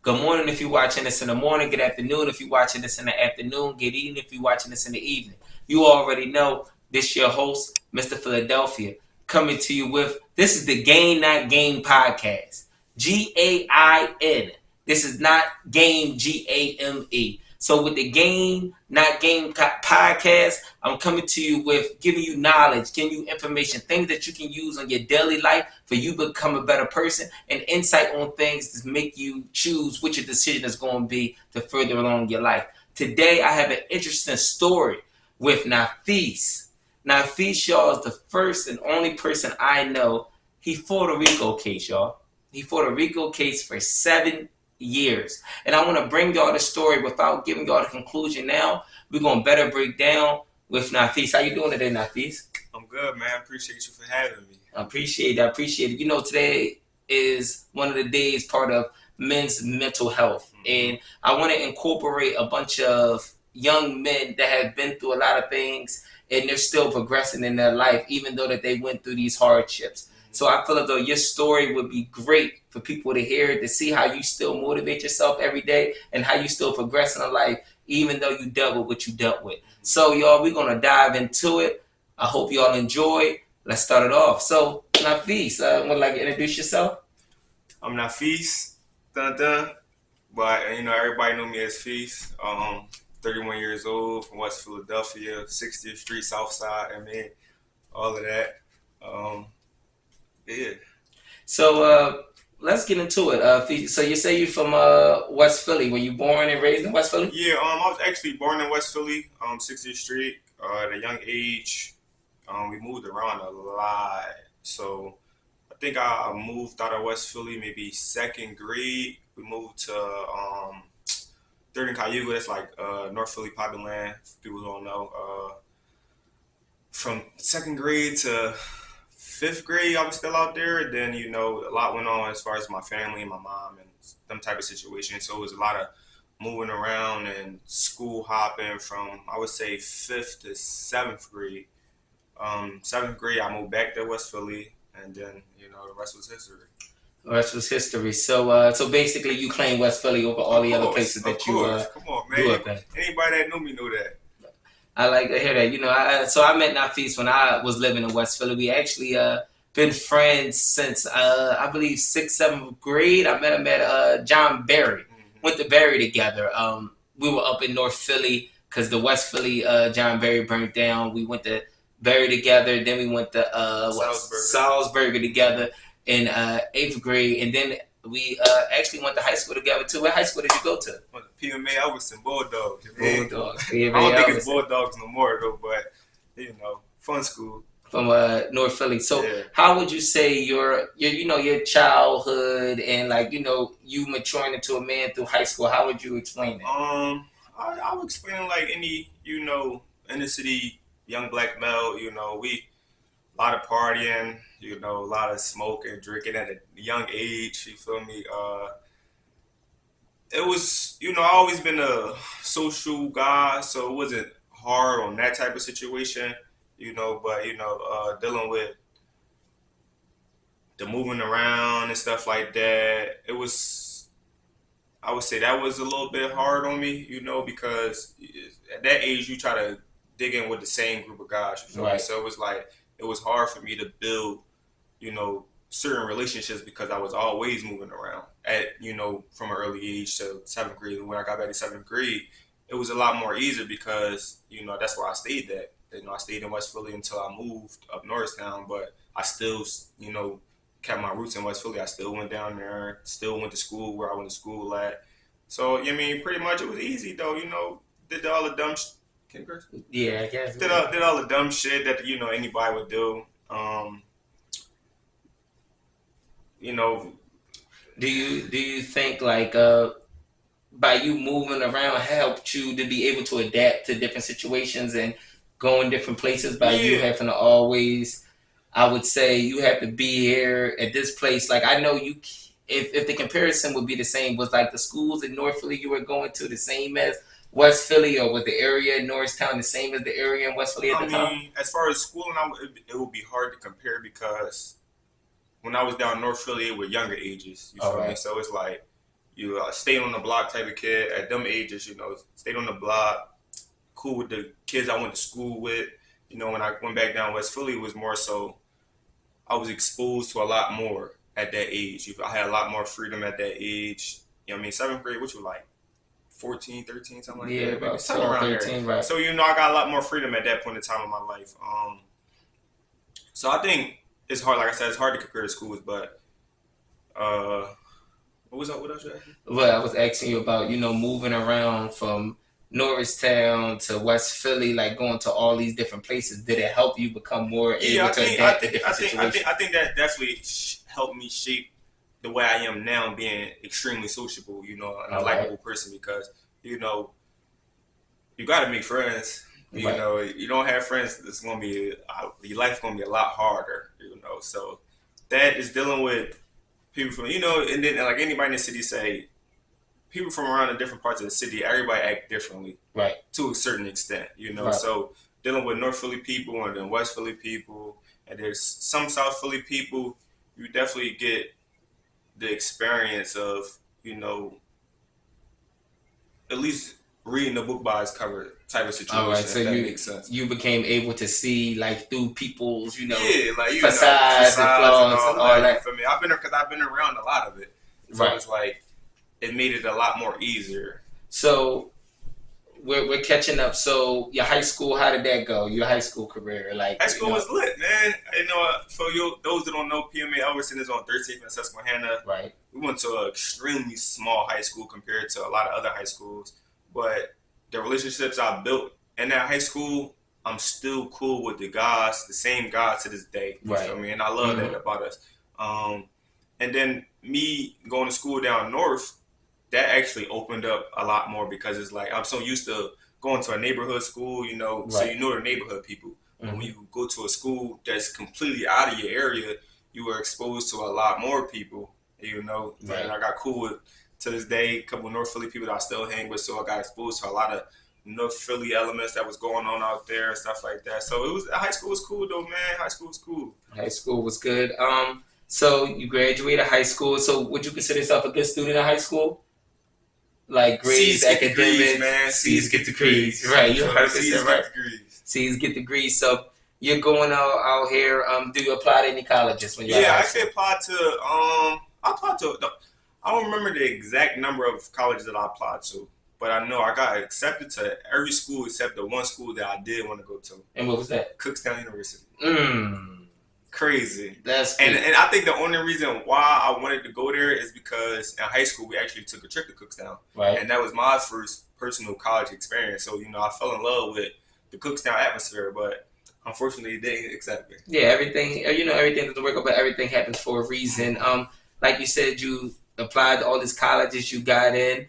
Good morning if you're watching this in the morning. Good afternoon if you're watching this in the afternoon. Good evening if you're watching this in the evening. You already know this your host, Mr. Philadelphia, coming to you with this is the Game Not Game podcast. GAIN. This is not game GAME. So with the Game Not Game podcast, I'm coming to you with giving you knowledge, giving you information, things that you can use on your daily life for you to become a better person, and insight on things to make you choose which your decision is going to be to further along your life. Today, I have an interesting story with Nafis. Nafis, y'all, is the first and only person I know. He fought a RICO case, y'all. He fought a RICO case for 7 years. And I want to bring y'all the story without giving y'all the conclusion now. We're going to better break down with Nafis. How you doing today, Nafis? I'm good, man. Appreciate you for having me. I appreciate it. You know, today is one of the days part of men's mental health. And I want to incorporate a bunch of young men that have been through a lot of things and they're still progressing in their life, even though that they went through these hardships. So I feel as though your story would be great for people to hear, to see how you still motivate yourself every day and how you still progress in life, even though you dealt with what you dealt with. So, y'all, we're going to dive into it. I hope y'all enjoy. Let's start it off. So, Nafis, would like to introduce yourself? I'm Nafis, but everybody know me as Feast. 31 years old from West Philadelphia, 60th Street, South Side. All of that. Yeah. So, let's get into it. So you say you're from West Philly. Were you born and raised in West Philly? Yeah. I was actually born in West Philly, 60th Street. At a young age, we moved around a lot. So I think I moved out of West Philly maybe second grade. We moved to Third and Cayuga. That's like North Philly Poppin' Land. People don't know. From second grade to fifth grade, I was still out there. Then a lot went on as far as my family and my mom and them type of situations. So it was a lot of moving around and school hopping from, I would say, fifth to seventh grade. Seventh grade, I moved back to West Philly, and then the rest was history. The rest was history. So basically, you claim West Philly over all the other places that you Come on, man. grew up in. Anybody that knew me knew that. I like to hear that. So I met Nafis when I was living in West Philly. We actually been friends since I believe 6th, 7th grade. I met him at John Berry. Went to Berry together. We were up in North Philly because the West Philly John Berry burned down. We went to Berry together. Then we went to Salzburger together in 8th grade, and then we actually went to high school together too. What high school did you go to? Went to PMA Elverson Bulldogs. Bulldogs. I don't think it's Bulldogs no more though, but fun school. From North Philly. So how would you say your childhood and you maturing into a man through high school? How would you explain that? I would explain like any inner city young black male. We a lot of partying. A lot of smoking, drinking at a young age. You feel me? It was I always been a social guy, so it wasn't hard on that type of situation. But dealing with the moving around and stuff like that, it was, I would say that was a little bit hard on me, because at that age you try to dig in with the same group of guys, you feel me? So it was like, it was hard for me to build, certain relationships because I was always moving around from an early age to 7th grade. And when I got back to 7th grade, it was a lot more easier because, that's where I stayed at. I stayed in West Philly until I moved up Norristown, but I still, kept my roots in West Philly. I still went down there, still went to school where I went to school at. So, pretty much it was easy though, did all the dumb Yeah, I guess. Did all the dumb shit that, anybody would do. Do you think by you moving around helped you to be able to adapt to different situations and go in different places by you having to always, I would say, you have to be here at this place. Like I know you, if the comparison would be the same, was like the schools in North Philly you were going to the same as West Philly, or was the area in Norristown the same as the area in West Philly at the time? As far as schooling, it would be hard to compare because when I was down North Philly, it were younger ages. You feel me? So it's like You stayed on the block type of kid at them ages. Stayed on the block, cool with the kids I went to school with. When I went back down West Philly, it was more so I was exposed to a lot more at that age. I had a lot more freedom at that age. Seventh grade, which was like 14, 13, something like Yeah, that, maybe about something 12, around there. 13, right? So I got a lot more freedom at that point in time in my life. So I think it's hard. Like I said, it's hard to compare the schools, but uh, what was that? What else you asking? Well, I was asking you about, moving around from Norristown to West Philly, like going to all these different places. Did it help you become more Yeah, able I to think I adapt to think I different think I think situations? I think that definitely helped me shape the way I am now, being extremely sociable, and a All right, likable person because you know you got to make friends. right, You don't have friends, it's gonna be your life gonna be a lot harder. So that is dealing with people from and then like anybody in the city say people from around the different parts of the city, everybody act differently right, to a certain extent. right. So dealing with North Philly people and then West Philly people, and there's some South Philly people, you definitely get the experience of you know at least reading the book by its cover type of All right. situation, So if that you makes sense. you became able to see like through people's, Yeah, like facades and facades and flaws and all all that. You that. feel me? I've been around a lot of it, so Right. it's like it made it a lot more easier. So we're catching up. So your high school, how did that go? Your high school career, like High school was lit, man. For you, those that don't know, PMA Elverson is on 13th and Susquehanna. right, We went to an extremely small high school compared to a lot of other high schools, but the relationships I built in that high school, I'm still cool with the guys, the same guys to this day. You right. feel me? And I love Mm-hmm. that about us. Um, and then me going to school down north, that actually opened up a lot more because it's like I'm so used to going to a neighborhood school, so Right. you know the neighborhood people. But when Mm-hmm. you go to a school that's completely out of your area, you are exposed to a lot more people, and Right. I got cool with to this day a couple of North Philly people that I still hang with, so I got exposed to a lot of North Philly elements that was going on out there and stuff like that. So it was high school was cool though, man. High school was cool. High school was good. So you graduated high school. So would you consider yourself a good student in high school? Like grades, C's get degrees, academics, man. C's C's get get degrees. degrees. Right, You you feel me? 100% C's right. get degrees. C's get degrees. So you're going out here. Do you apply to any colleges when you're out of Yeah, I high actually school? applied to I applied to no, I don't remember the exact number of colleges that I applied to, but I know I got accepted to every school except the one school that I did want to go to, And what was that? Cookstown University. Mm, Crazy. that's And good. and I think the only reason why I wanted to go there is because in high school we actually took a trip to Cookstown, Right. and that was my first personal college experience. So I fell in love with the Cookstown atmosphere, but unfortunately they didn't accept me. Yeah, everything. Everything doesn't work out, but everything happens for a reason. Mm-hmm. Like you said, you applied to all these colleges you got in.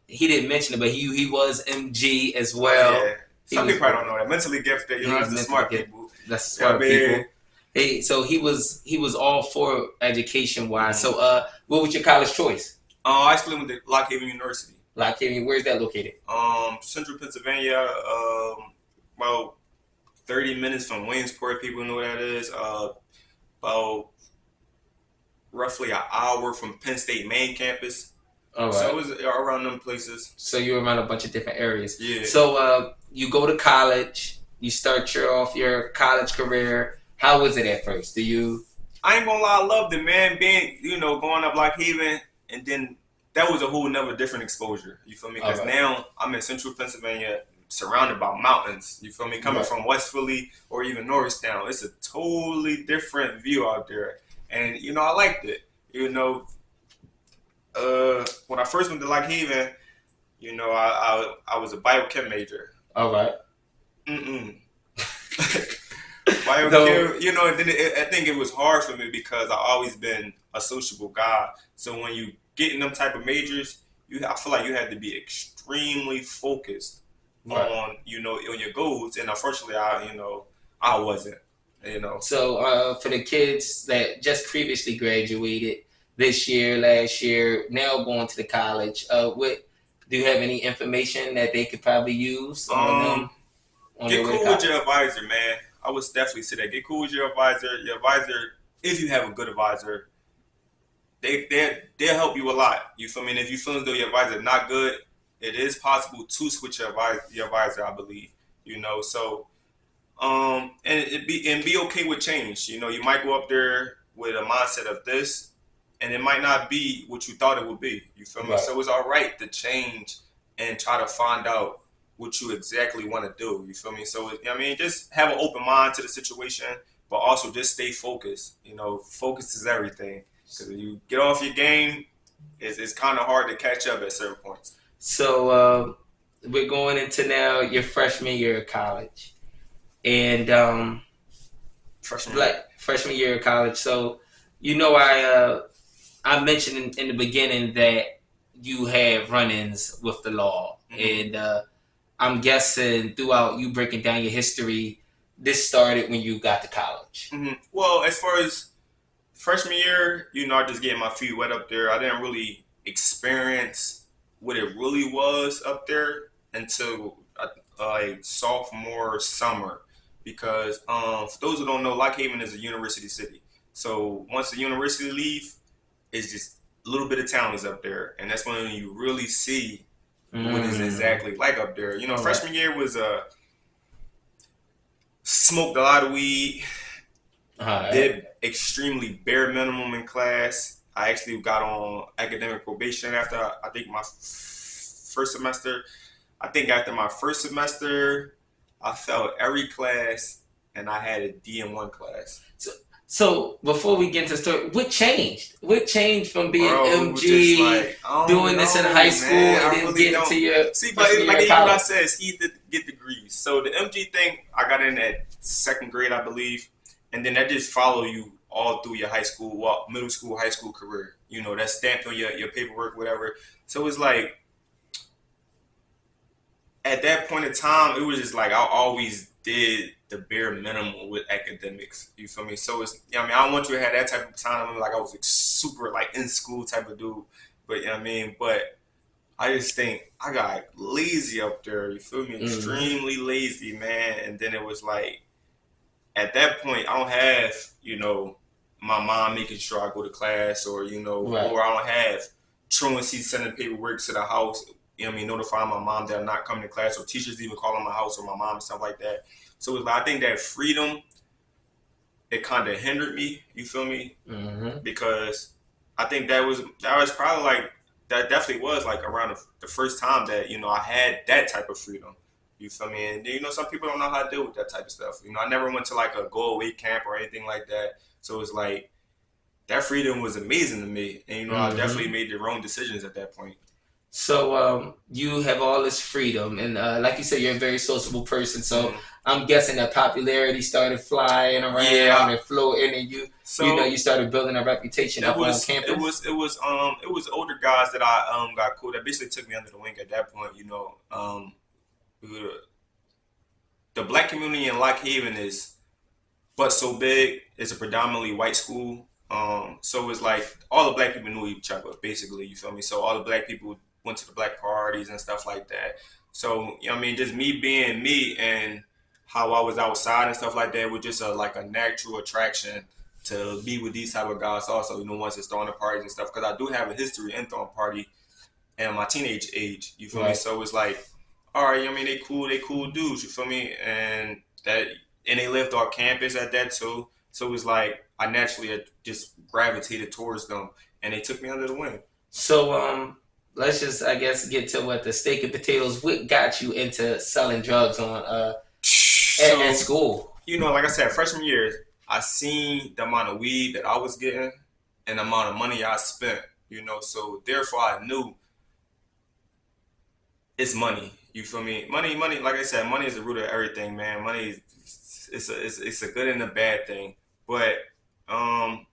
He didn't mention it, but he was MG as Oh well. yeah. He Some was people probably don't know that. Mentally gifted, he's that's the mentally smart gifted. people. That's Yeah, I smart mean, people. So he was all for education wise. mm-hmm. So what was your college choice? I actually went to Lockhaven University. Like, where's that located? Central Pennsylvania, about 30 minutes from Williamsport. People know what that is. About roughly an hour from Penn State main campus. All So right. it was around them places. So you're around a bunch of different areas. Yeah. So you go to college. You start off your college career. How was it at first? Do you? I ain't gonna lie, I loved it, man. Being, going up Lockhaven, and then that was a whole nother different exposure. You feel me? All Because right. now I'm in central Pennsylvania, surrounded by mountains. You feel me? Coming Right. from West Philly or even Norristown, it's a totally different view out there. And, I liked it. When I first went to Lockhaven, I was a biochem major. All right. Mm-mm. So Biochem, and then I think it was hard for me because I always been a sociable guy. So when you get in them type of majors, I feel like you had to be extremely focused right. on your goals. And unfortunately, I wasn't. So for the kids that just previously graduated this year, last year, now going to the college, what do you have any information that they could probably use on Um, their get way to cool with college? your advisor, man. I would definitely say that. Get cool with your advisor. Your advisor, if you have a good advisor, they'll help you a lot. You feel me? And if you feel as though your advisor not good, it is possible to switch your advisor, I believe. So and be okay with change. You might go up there with a mindset of this, and it might not be what you thought it would be. You feel me? Right. So it's all right to change and try to find out what you exactly want to do. You feel me? So I mean, just have an open mind to the situation, but also just stay focused. Focus is everything. Because if you get off your game, it's kind of hard to catch up at certain points. So we're going into now your freshman year of college, and Freshman year. black freshman year of college. So I mentioned in the beginning that you had run-ins with the law, Mm-hmm. and I'm guessing throughout you breaking down your history, this started when you got to college. Mm-hmm. Well, as far as freshman year, I just getting my feet wet up there. I didn't really experience what it really was up there until like sophomore summer, because for those who don't know, Lock Haven is a university city. So once the university leave, it's just a little bit of town is up there, and that's when you really see what is Mm. exactly like up there. All right. Freshman year was smoked a lot of weed, All right. did extremely bare minimum in class. I actually got on academic probation after I think my first semester. I think after my first semester, I failed every class and I had a D in one class. So, so before we get into the story, what changed? What changed from being Bro, it was just MG, like, I don't doing this in high know, school, man. and I then really getting to don't. your See, but freshman year like of even what I college? said, he did get degrees. So the MG thing, I got in at second grade, I believe, and then that just follow you all through your high school, well, middle school, high school career. That's stamped on your paperwork, whatever. So it's like at that point in time, it was just like I always did the bare minimum with academics. You feel me? So I don't want you to have that type of time. I mean, like I was like, super like in school type of dude, but but I just think I got lazy up there. You feel me? Mm-hmm. Extremely lazy, man. And then it was like at that point, I don't have my mom making sure I go to class, Right. or I don't have truancy sending paperwork to the house. Notifying my mom that I'm not coming to class, or teachers even calling my house or my mom and stuff like that. So it's like, I think that freedom, it kind of hindered me. You feel me? Mm-hmm. Because I think that was probably like that definitely was like around the first time that I had that type of freedom. You feel me? And some people don't know how to deal with that type of stuff. I never went to like a go away camp or anything like that. So it's like that freedom was amazing to me, and I definitely Mm-hmm. made the wrong decisions at that point. So you have all this freedom, and like you said, you're a very sociable person. So Mm-hmm. I'm guessing that popularity started flying around Yeah. and floating, and you So started building a reputation it up on was it campus. was it was it was older guys that I got cool that basically took me under the wing at that point. We were the black community in Lock Haven is but so big. It's a predominantly white school. So it's like all the black people knew each other, basically. You feel me? So all the black people went to the black parties and stuff like that. So just me being me and how I was outside and stuff like that was just like a natural attraction to be with these type of guys. Also, once it's throwing the parties and stuff, because I do have a history in throwing party and my teenage age. You feel me? Right. So it's like, all right, they cool dudes. You feel me? And they lived on campus at that too. So it was like I naturally had just gravitated towards them, and they took me under the wing. So let's just I guess get to what the steak and potatoes. What got you into selling drugs on at So school? like I said, freshman year, I seen the amount of weed that I was getting and the amount of money I spent. So therefore I knew it's money. You feel me? Money. Like I said, money is the root of everything, man. Money is it's a good and a bad thing. But um,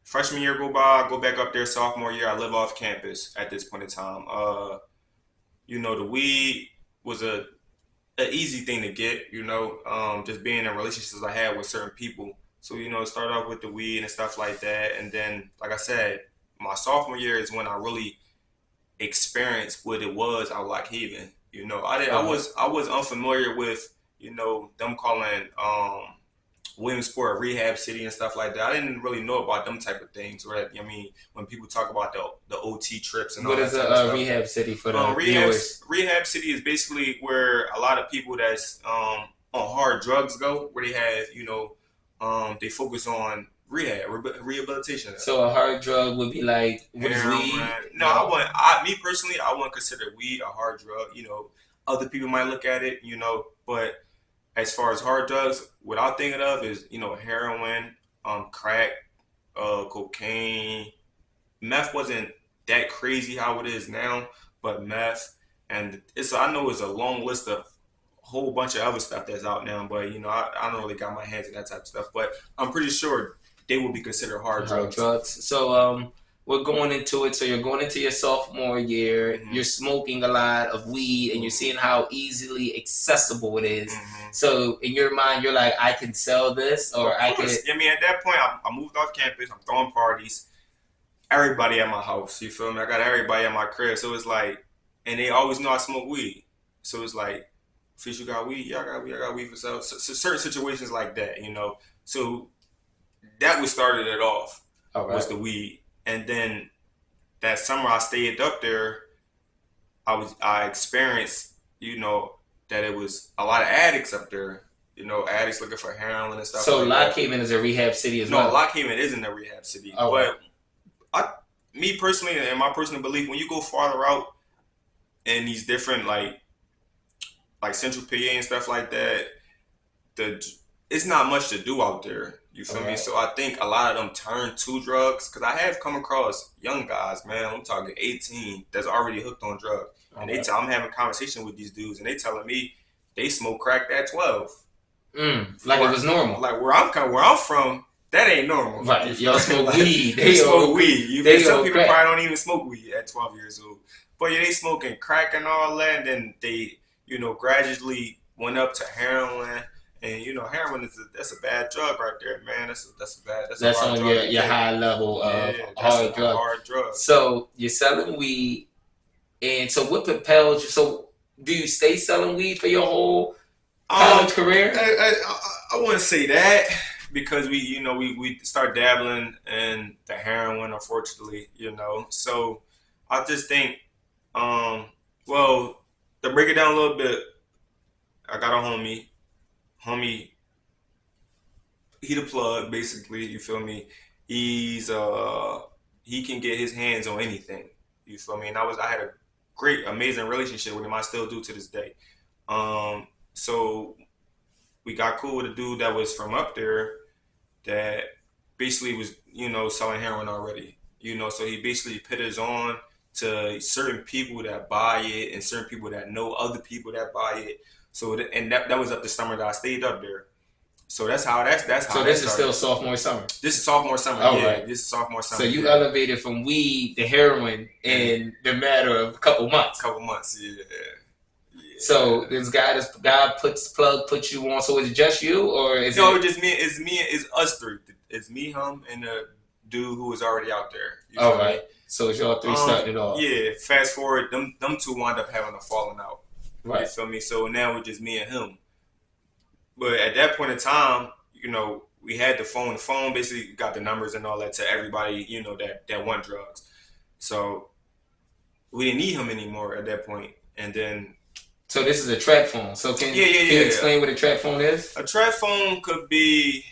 freshman year go by, I go back up there. Sophomore year, I live off campus at this point in time. The weed was a easy thing to get. Just being in relationships I had with certain people. So it started off with the weed and stuff like that, and then like I said, my sophomore year is when I really experience what it was out Lock Haven. I Uh, was unfamiliar with them calling Williamsport, Rehab City, and stuff like that. I didn't really know about them type of things. Right? I mean, when people talk about the OT trips and all What that is type of a stuff. rehab city for the Rehab viewers? Rehab City is basically where a lot of people that's on hard drugs go, where they have they focus on rehabilitation. So a hard drug would be like what is Heroin. weed? No, No. me personally, I wouldn't consider weed a hard drug. Other people might look at it, but as far as hard drugs, what I'm thinking of is heroin, crack, cocaine. Meth wasn't that crazy how it is now, but meth, and I know it's a long list of a whole bunch of other stuff that's out now, but I don't really got my hands in that type of stuff, but I'm pretty sure they will be considered hard Hard drugs. drugs. So we're going into it. So you're going into your sophomore year. Mm-hmm. You're smoking a lot of weed, and you're seeing how easily accessible it is. Mm-hmm. So in your mind, you're like, I can sell this, or I could. I mean, at that point, I moved off campus. I'm throwing parties. Everybody at my house. You feel me? I got everybody at my crib. So it's like, and they always know I smoke weed. So it's like, Fish, you got weed? Yeah, I got weed. I got weed for sale. So certain situations like that, So that was started it off. Was the weed, and then that summer I stayed up there. I experienced, that it was a lot of addicts up there. Addicts looking for heroin and stuff. So like Lock Haven is a rehab city as well. No, Lock Haven isn't a rehab city. But me personally, and my personal belief, when you go farther out in these different like Central PA and stuff like that, it's not much to do out there. You feel me? So I think a lot of them turn to drugs, because I have come across young guys, man, I'm talking 18, that's already hooked on drugs. And I'm having a conversation with these dudes, and they telling me they smoke crack at 12. Like it was normal. Like where I'm from, that ain't normal. Right. Y'all smoke weed. They smoke weed. Some people probably don't even smoke weed at 12 years old. But yeah, they smoking crack and all that, and then they, gradually went up to heroin. And heroin that's a bad drug right there, man. That's on your high level of hard drug. So you're selling weed, and so what propelled you? So do you stay selling weed for your whole college career? I wouldn't say that, because we start dabbling in the heroin, unfortunately, So I just think, well, to break it down a little bit, I got a homie, he the plug, basically, you feel me? He's he can get his hands on anything, you feel me? And I had a great, amazing relationship with him. I still do to this day. So we got cool with a dude that was from up there that basically was, selling heroin already. So he basically put us on to certain people that buy it and certain people that know other people that buy it. So that was up the summer that I stayed up there. So that's how. So this is still sophomore summer. This is sophomore summer. Right. This is sophomore summer. So you elevated from weed to heroin in the matter of a couple months. Yeah. So this guy puts you on. So is it just you, or is it just me? It's us three. It's me, him, and the dude who was already out there. All right. So it's y'all three starting it off. Yeah. Fast forward, them two wound up having a falling out. Right. You feel me? So now it's just me and him. But at that point in time, we had the phone. The phone basically got the numbers and all that to everybody, that want drugs. So we didn't need him anymore at that point. And then. So this is a trap phone. So can you explain what a trap phone is? A trap phone could be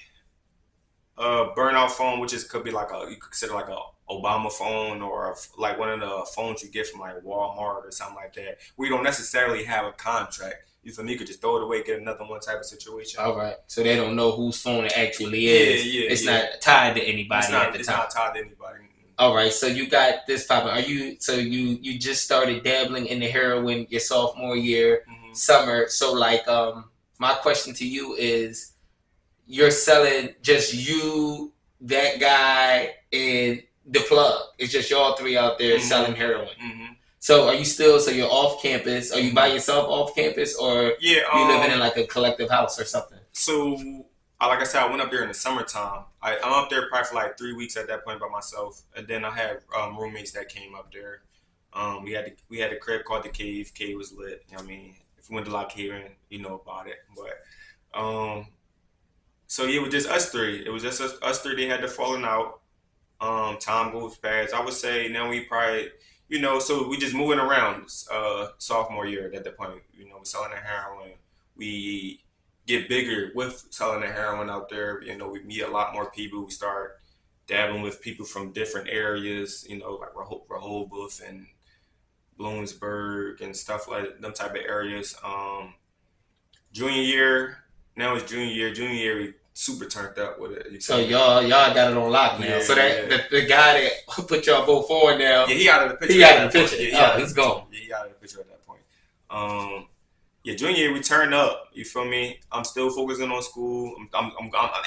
a burnout phone, which could be you could consider like a Obama phone, or like one of the phones you get from like Walmart or something like that. We don't necessarily have a contract. You feel me? You could just throw it away, get another one type of situation. All right. So they don't know whose phone it actually is. It's not tied to anybody at the time. It's not tied to anybody. All right. So you got this popping. You just started dabbling in the heroin your sophomore year, summer. So my question to you is, you're selling just you, that guy, and the plug. It's just y'all three out there selling heroin. So are you you're off campus? Are you by yourself off campus, or you living in like a collective house or something? So, like I said, I went up there in the summertime. I'm up there probably for like 3 weeks at that point by myself, and then I had roommates that came up there. We had a crib called the Cave. Cave was lit. If you went to Lock Haven, you know about it. But So yeah, it was just us three. It was just us three. They had to falling out. Time goes past. I would say now we probably, so we just moving around. Sophomore year at that point, we're selling the heroin. We get bigger with selling the heroin out there. We meet a lot more people. We start dabbling with people from different areas. Like Rehoboth and Bloomsburg and stuff like them type of areas. Junior year, now it's junior year. Junior year, we super turned up with it. You So feel me? y'all got it on lock now. Yeah, So that yeah. the guy that put y'all both forward now, Yeah, he out of the picture. he At out of that the point. picture. Yeah, Oh, he's gone. Yeah, he out of the picture at that point. Um, yeah, junior year we turn up. You feel me? I'm still focusing on school. I'm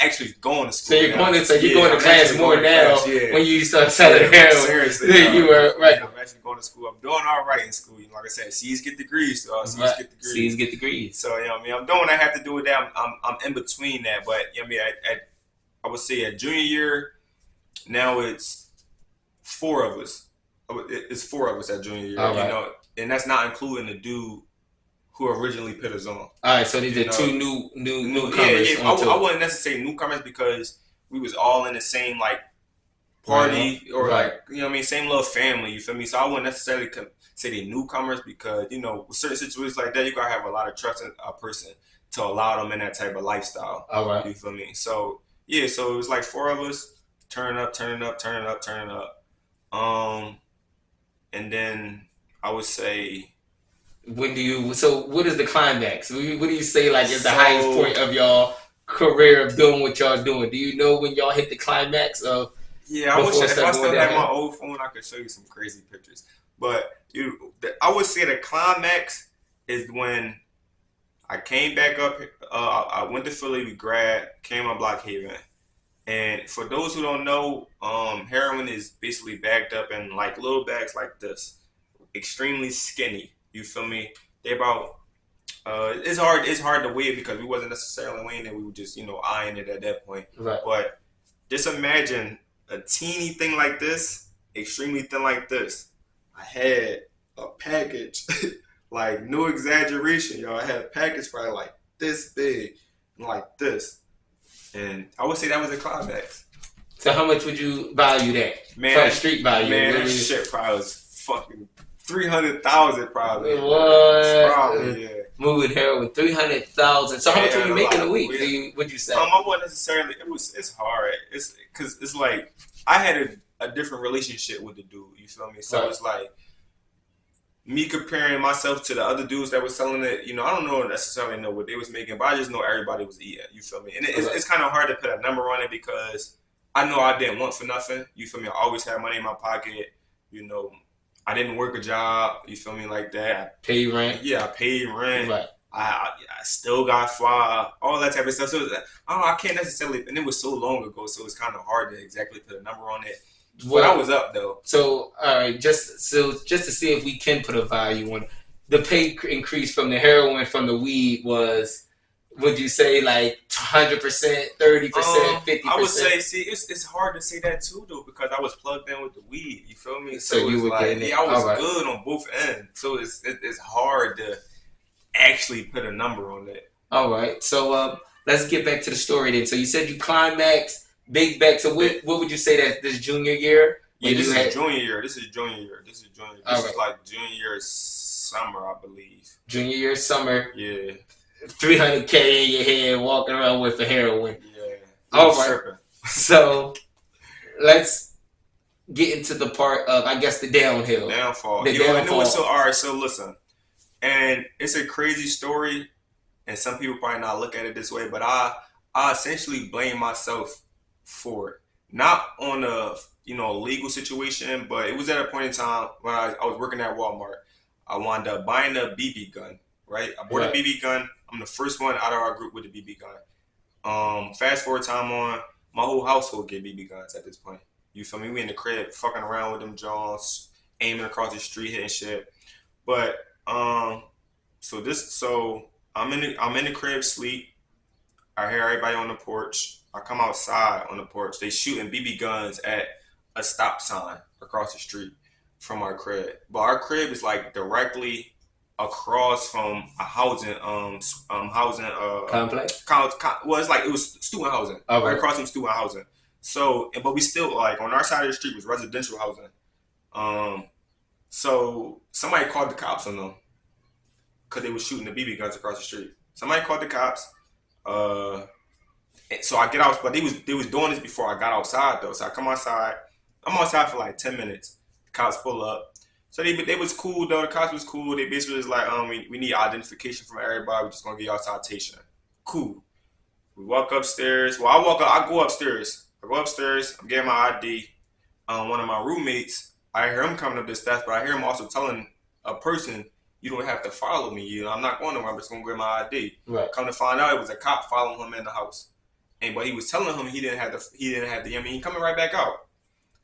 actually going to So school. you're now. going to you're going to I'm class actually more going to now class, yeah. when you start selling Yeah, heroin seriously, than you were right. I'm actually going to school. I'm doing all right in school. Like I said, C's get degrees. So C's get degrees. C's get degrees. So I'm doing what I have to do with that. I'm in between that. But I would say at junior year, now it's four of us. It's four of us at junior year. Right. And that's not including the dude who originally put us on. All right, so these are two newcomers. Yeah. I wouldn't necessarily say newcomers because we was all in the same like party or like same little family. You feel me? So I wouldn't necessarily say they newcomers because with certain situations like that, you gotta have a lot of trust in a person to allow them in that type of lifestyle. All right. You feel me? So yeah, so it was like four of us turning up. And then I would say. So what is the climax? What do you say like is the highest point of y'all career of doing what y'all doing? Do you know when y'all hit the climax of? Yeah, I wish if I still had my old phone, I could show you some crazy pictures. But I would say the climax is when I came back up. I went to Philly, we came on Blockhaven. And for those who don't know, heroin is basically bagged up in like little bags like this, extremely skinny. You feel me? They about it's hard to weigh it because we wasn't necessarily weighing it. We were just eyeing it at that point. Right. But just imagine a teeny thing like this, extremely thin like this. I had a package, like no exaggeration, y'all. I had a package probably like this big and like this. And I would say that was a climax. So how much would you value that? Man, street value. Man, that shit probably was fucking 300,000 probably. What? Probably, yeah. Moving heroin, 300,000. So how much were you making a week? Would you say? I wouldn't necessarily. It's hard. It's because it's like I had a different relationship with the dude. You feel me? So it's like me comparing myself to the other dudes that was selling it. I don't necessarily know what they was making, but I just know everybody was eating. You feel me? And it's kind of hard to put a number on it because I know I didn't want for nothing. You feel me? I always had money in my pocket. I didn't work a job. You feel me? Like that. Pay rent. Yeah, I paid rent. Right. I still got fire, all that type of stuff. So I can't necessarily, and it was so long ago, so it's kind of hard to exactly put a number on it. But I was up though. So all right, just to see if we can put a value on the pay increase from the heroin from the weed was. Would you say like 100%, 30%, 50%? I would say, it's hard to say that too though because I was plugged in with the weed. You feel me? So you were like, getting it. I was good on both ends. So it's hard to actually put a number on that. All right. So let's get back to the story then. So you said you climaxed big back. So what would you say that this junior year? Yeah, this is junior year. This is junior year. This is like junior year summer, I believe. Junior year summer. Yeah. 300K in your head, walking around with the heroin. Yeah. All right. So let's get into the part of, I guess, the downhill. Downfall. All right. So listen, and it's a crazy story, and some people probably not look at it this way, but I essentially blame myself for it. Not on a legal situation, but it was at a point in time when I was working at Walmart. I wound up buying a BB gun. Right, I bought a BB gun. I'm the first one out of our group with a BB gun. Fast forward time on, my whole household get BB guns at this point. You feel me? We in the crib fucking around with them Johns, aiming across the street, hitting shit. But so I'm in the crib, sleep. I hear everybody on the porch. I come outside on the porch. They shooting BB guns at a stop sign across the street from our crib. But our crib is like directly across from a housing Complex. well, it's like it was student housing, All right right. across from student housing. So, but we still like on our side of the street was residential housing. Um, so somebody called the cops on them because they were shooting the BB guns across the street. Somebody called the cops. Uh, so I get out, but they was doing this before I got outside though. So I come outside. I'm outside for like 10 minutes. The cops pull up. So they was cool though. The cops was cool. They basically was like, we need identification from everybody. We're just gonna get y'all citation. Cool. We walk upstairs. Well, I go upstairs. I'm getting my ID. One of my roommates, I hear him coming up the steps, but I hear him also telling a person, "You don't have to follow me. You know, I'm not going nowhere. I'm just gonna get my ID." Right. Come to find out, it was a cop following him in the house, and but he was telling him he didn't have the. I mean, he coming right back out.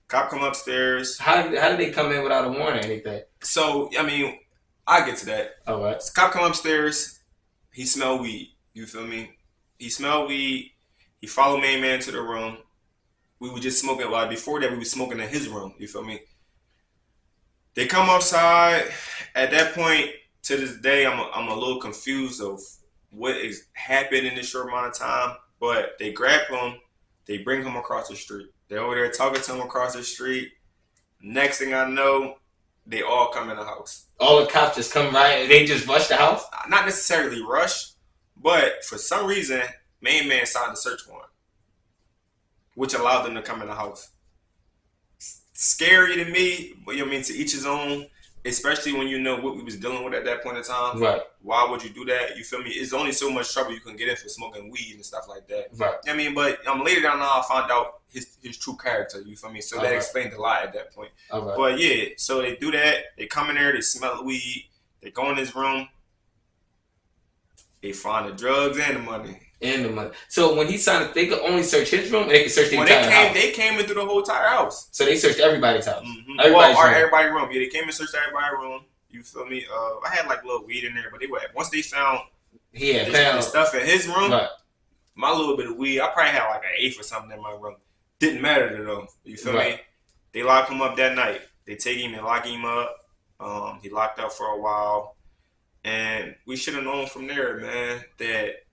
Cop come upstairs. How did they come in without a warning or anything? So I mean, I get to that. All right. Cop come upstairs. He smell weed. You feel me? He smelled weed. He followed main man to the room. We were just smoking. Well, before that, we were smoking in his room. You feel me? They come outside. At that point, to this day, I'm a little confused of what is happened in this short amount of time. But they grab him. They bring him across the street. They're over there talking to him across the street. Next thing I know, they all come in the house. All the cops just come right. They just rush the house. Not necessarily rush, but for some reason, main man signed a search warrant, which allowed them to come in the house. Scary to me, but you know what I mean, to each his own, especially when you know what we was dealing with at that point in time. Right. Why would you do that? You feel me? It's only so much trouble you can get in for smoking weed and stuff like that. Right. I mean, but later down the line, I found out his true character. You feel me? So that explained a lot at that point. All right. But yeah, so they do that. They come in there. They smell the weed. They go in his room. They find the drugs and the money. And the money. So when he signed it, they could only search his room, and they could search the entire house. They came into the whole entire house. So they searched everybody's house. Mm-hmm. Everybody's room. Yeah, they came and searched everybody's room. You feel me? I had like a little weed in there, but they were once they found the stuff in his room, right. My little bit of weed, I probably had like an eighth or something in my room. Didn't matter to them. You feel me? They locked him up that night. They take him and lock him up. He locked up for a while. And we should have known from there, man, that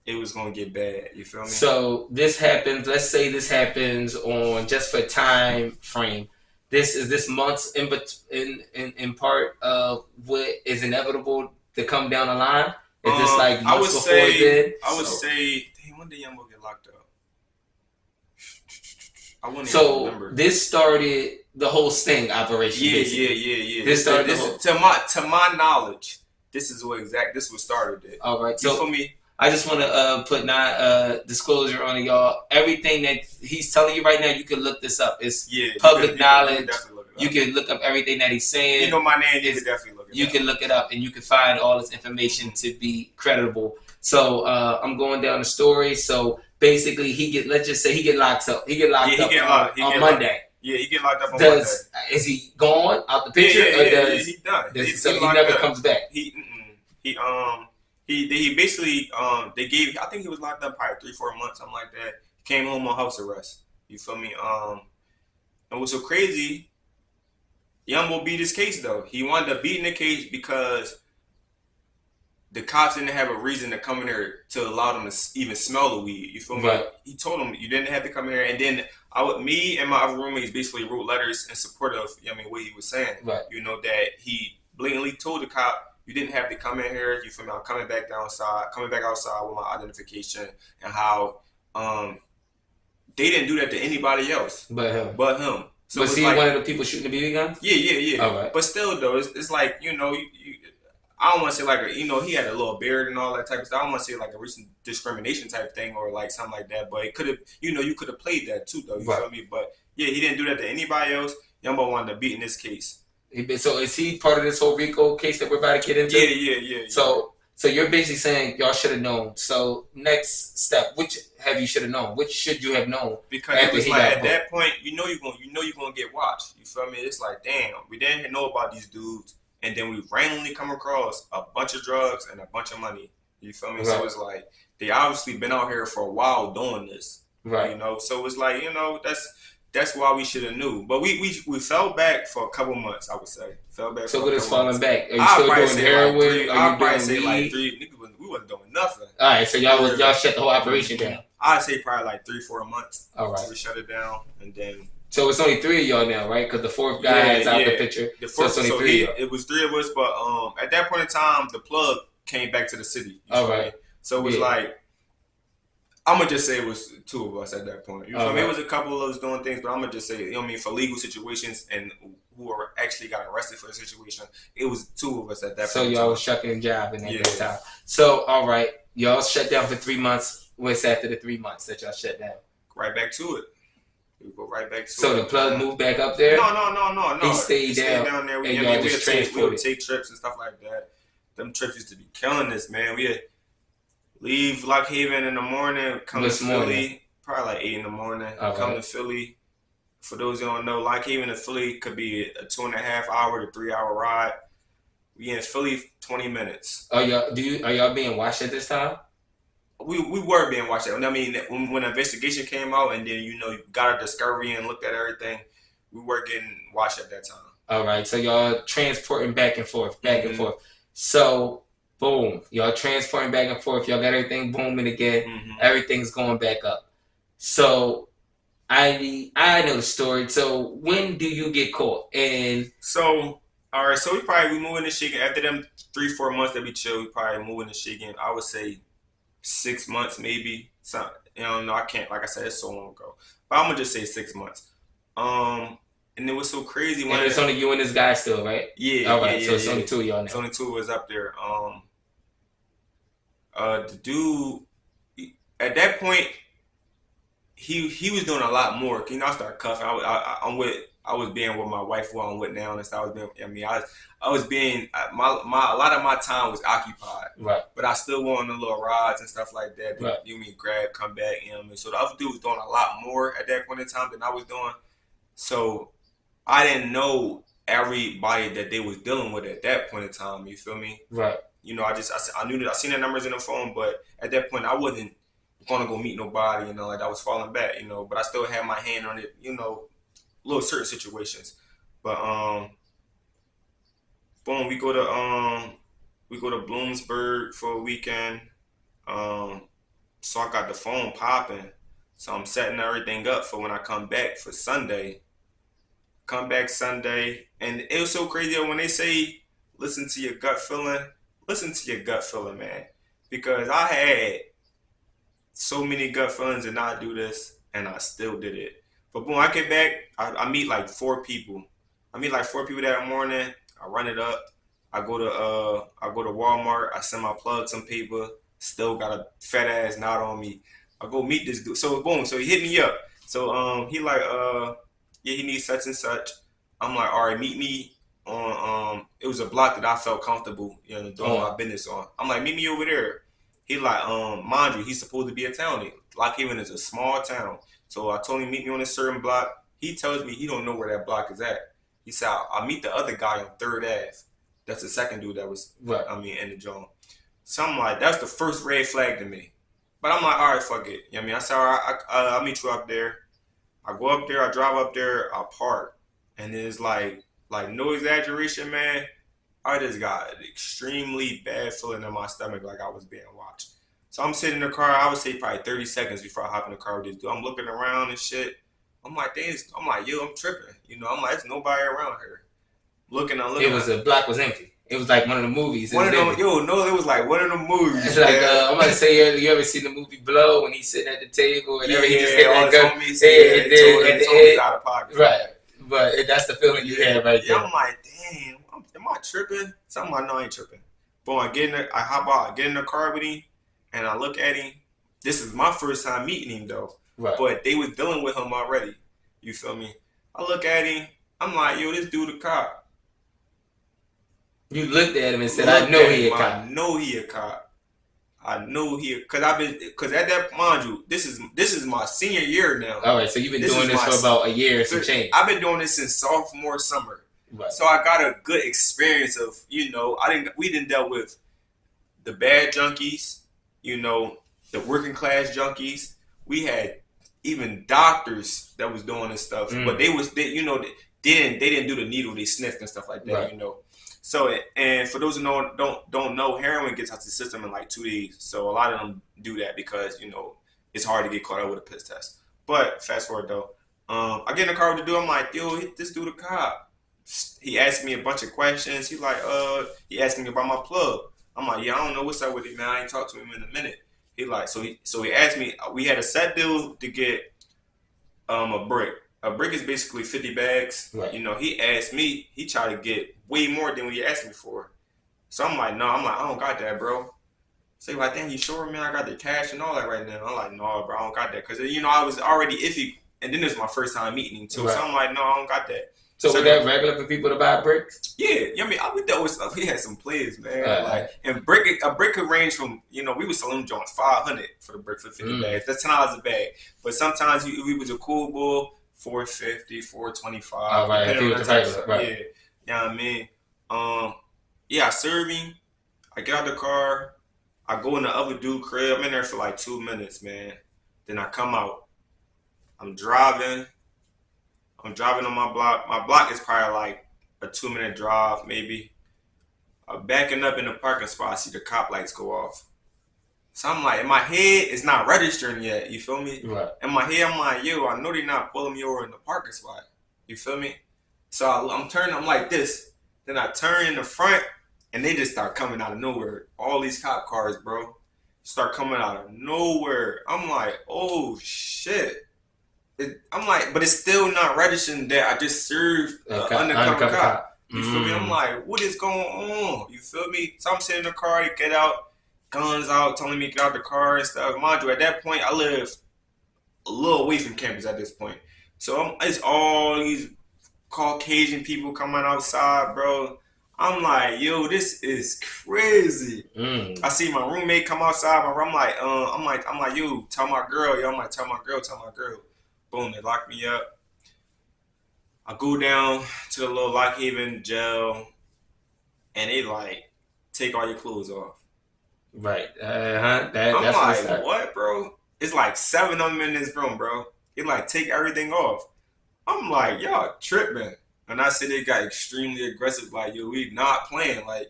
it was gonna get bad. You feel me? So this happens. Let's say this happens on just for time frame. This months in part of what is inevitable to come down the line. Is this like months before it did? I would say, damn, when did Young Boy get locked up? I wouldn't even remember. This started the whole sting operation. Yeah. This started to my knowledge. This is what started it. All right. So for me, I just want to put disclosure on it, y'all. Everything that he's telling you right now, you can look this up. It's public knowledge. You can look up everything that he's saying. You know my name. You can definitely look it up. You can look it up, and you can find all this information to be credible. So I'm going down the story. So basically, let's just say he get locked up. He get locked up on Monday. Yeah, he get locked up on Monday. Is he gone out the picture? He done. So he never comes back. He basically they gave. I think he was locked up probably 3-4 months, something like that. He came home on house arrest. You feel me? And what's so crazy? Young Boy beat his case though. He wound up beating the case because the cops didn't have a reason to come in there to allow them to even smell the weed. You feel me? Right. He told them you didn't have to come in here. And then me and my other roommates basically wrote letters in support of what he was saying. Right. You know, that he blatantly told the cop you didn't have to come in here. You feel me? I'm coming back outside with my identification, and how they didn't do that to anybody else but him. So was he like, one of the people shooting the BB guns? Yeah. All right. But still, though, it's like, you I don't want to say like he had a little beard and all that type of stuff. I don't want to say like a recent discrimination type thing or like something like that. But it could have, you could have played that too, though. You feel me? But yeah, he didn't do that to anybody else. Young Boy wanted to beat in this case. So is he part of this whole RICO case that we're about to get into? Yeah. So you're basically saying y'all should have known. So next step, which should have known? Which should you have known? Because it was like at that point, you're gonna get watched. You feel me? It's like, damn, we didn't know about these dudes, and then we randomly come across a bunch of drugs and a bunch of money. You feel me? Right. So it's like they obviously been out here for a while doing this. Right. So it's like, That's why we should have knew. But we fell back for a couple months, I would say. Fell back So for a what is couple falling months. back? Are you I'll still probably doing say like heroin? three. Are I'll you probably doing say like weed? three. Niggas, we wasn't doing nothing. All right, so For real. y'all shut the whole operation down. I'd say probably like 3-4 months. All right. We shut it down, and then So it's only 3 of y'all now, right? Because the 4th guy is out the picture. The So first, it's only 3 of y'all. it was 3 of us, but at that point in time, the plug came back to the city. All right. So it was like, I'm gonna just say it was 2 of us at that point. You feel me? It was a couple of us doing things, but I'm gonna just say, you know what I mean, for legal situations and who are actually got arrested for the situation, it was 2 of us at that point. So y'all was shucking and jiving at that time. So all right, y'all shut down for 3 months. What's after the 3 months that y'all shut down? Right back to it. We go right back to it. So the plug moved back up there? No. He stayed down there. We would take trips and stuff like that. Them trips used to be killing us, man. We had leave Lock Haven in the morning, come to Philly, probably like 8 in the morning. Come to Philly. For those who don't know, Lock Haven to Philly could be a 2.5 hour to 3 hour ride. We in Philly 20 minutes. Are y'all being watched at this time? We were being watched. I mean, when the investigation came out, and then you got a discovery and looked at everything, we were getting watched at that time. All right, so y'all transporting back and forth. So boom, y'all transporting back and forth. Y'all got everything booming again. Everything's going back up. So I know the story. So when do you get caught? And so all right, so we moving to Shaking after them 3-4 months that we chill. We probably moving to Shaking. I would say 6 months maybe. So, no, I can't. Like I said, it's so long ago. But I'm gonna just say 6 months. And it was so crazy. And it's only you and this guy still, right? Yeah. All right. So it's only 2 of y'all now. It's only 2 of us up there. The dude at that point, he was doing a lot more. I started cuffing. I was being with my wife, who I'm with now, and I was being. I was being a lot of my time was occupied. Right. But I still went on the little rides and stuff like that. Right. You mean grab, come back, you know what I mean? So the other dude was doing a lot more at that point in time than I was doing. So I didn't know everybody that they was dealing with at that point in time. You feel me? Right. I knew that I seen the numbers in the phone, but at that point I wasn't gonna go meet nobody. Like I was falling back. But I still had my hand on it. Little certain situations. But boom, we go to Bloomsburg for a weekend. So I got the phone popping. So I'm setting everything up for when I come back for Sunday. Come back Sunday, and it was so crazy when they say listen to your gut feeling. Listen to your gut feeling, man. Because I had so many gut feelings to not do this, and I still did it. But boom, I get back, I meet like 4 people. I meet like 4 people that morning. I run it up. I go to Walmart. I send my plug some paper. Still got a fat ass knot on me. I go meet this dude. So boom, so he hit me up. So he like yeah, he needs such and such. I'm like, all right, meet me on it was a block that I felt comfortable, doing my business on. I'm like, meet me over there. He like, mind you, he's supposed to be a townie. Lock Haven is a small town. So I told him meet me on a certain block. He tells me he don't know where that block is at. He said, I'll meet the other guy on 3rd Ave. That's the second dude that was, in the joint. So I'm like, that's the first red flag to me. But I'm like, all right, fuck it. I said, all right, I'll meet you up there. I go up there, I drive up there, I park. And it's like no exaggeration, man. I just got an extremely bad feeling in my stomach like I was being watched. So I'm sitting in the car, I would say probably 30 seconds before I hop in the car with this dude. I'm looking around and shit. I'm like, yo, I'm tripping. I'm like, there's nobody around here. Looking. The block was empty. It was like one of the movies. It was like one of the movies. It's like, I'm about to say, you ever seen the movie Blow when he's sitting at the table and he just hit that gun? Homies out of pocket. Right. But that's the feeling you had right there. I'm like, damn, am I tripping? So I'm like, no, I ain't tripping. Boom, I hop out, I get in the car with him, and I look at him. This is my first time meeting him, though. Right. But they was dealing with him already. You feel me? I look at him. I'm like, yo, this dude a cop. You looked at him and said, I know he a cop. I know he a cop. Cause at that, mind you, this is my senior year now. All right, so you've been doing this for about a year, some change. I've been doing this since sophomore summer. Right. So I got a good experience of, we didn't dealt with the bad junkies, the working class junkies. We had even doctors that was doing this stuff, but they didn't do the needle, they sniffed and stuff like that, Right. you know. So, and for those who don't know, heroin gets out the system in like 2 days. So a lot of them do that because it's hard to get caught up with a piss test. But fast forward though, I get in the car with the dude. I'm like, yo, hit this dude a cop. He asked me a bunch of questions. He asked me about my plug. I'm like, yeah, I don't know what's up with it, man. I ain't talked to him in a minute. He like, so he asked me. We had a set deal to get a brick. A brick is basically 50 bags. Right. He asked me. He tried to get way more than what he asked me for. So I'm like, no. I'm like, I don't got that, bro. So he like, damn, you sure, man? I got the cash and all that right now. I'm like, no, bro, I don't got that. Because, I was already iffy. And then this was my first time meeting him, too. Right. So I'm like, no, I don't got that. So was that regular for people to buy bricks? Yeah. I mean, we dealt with stuff. We had some players, man. And a brick could range from, we was selling them joints $500 for the brick for 50 bags. That's $10 a bag. But sometimes we was a cool bull, $450, $425. Oh, right. Depending on the type of stuff. Right. Yeah. You know what I mean? Yeah, I serve him. I get out the car. I go in the other dude crib. I'm in there for like 2 minutes, man. Then I come out. I'm driving on my block. My block is probably like a 2-minute drive, maybe. I'm backing up in the parking spot. I see the cop lights go off. So I'm like, in my head, it's not registering yet. You feel me? Right. In my head, I'm like, yo, I know they're not pulling me over in the parking spot. You feel me? So I'm turning. I'm like this. Then I turn in the front, and they just start coming out of nowhere. All these cop cars, bro, start coming out of nowhere. I'm like, oh shit. I'm like, but it's still not registering that I just served undercover cop. You feel me? I'm like, what is going on? You feel me? So I'm sitting in the car, they get out, guns out, telling me to get out the car and stuff. Mind you, at that point, I live a little away from campus at this point. So it's all these Caucasian people coming outside, bro. I'm like, yo, this is crazy. I see my roommate come outside. I'm like, yo, tell my girl, yo. I'm like, tell my girl. Boom, they lock me up. I go down to the little Lock Haven jail, and they like take all your clothes off. Right. I'm like, what, bro? It's like 7 of them in this room, bro. They like take everything off. I'm like, y'all tripping. And I said they got extremely aggressive, like, yo, we not playing. Like,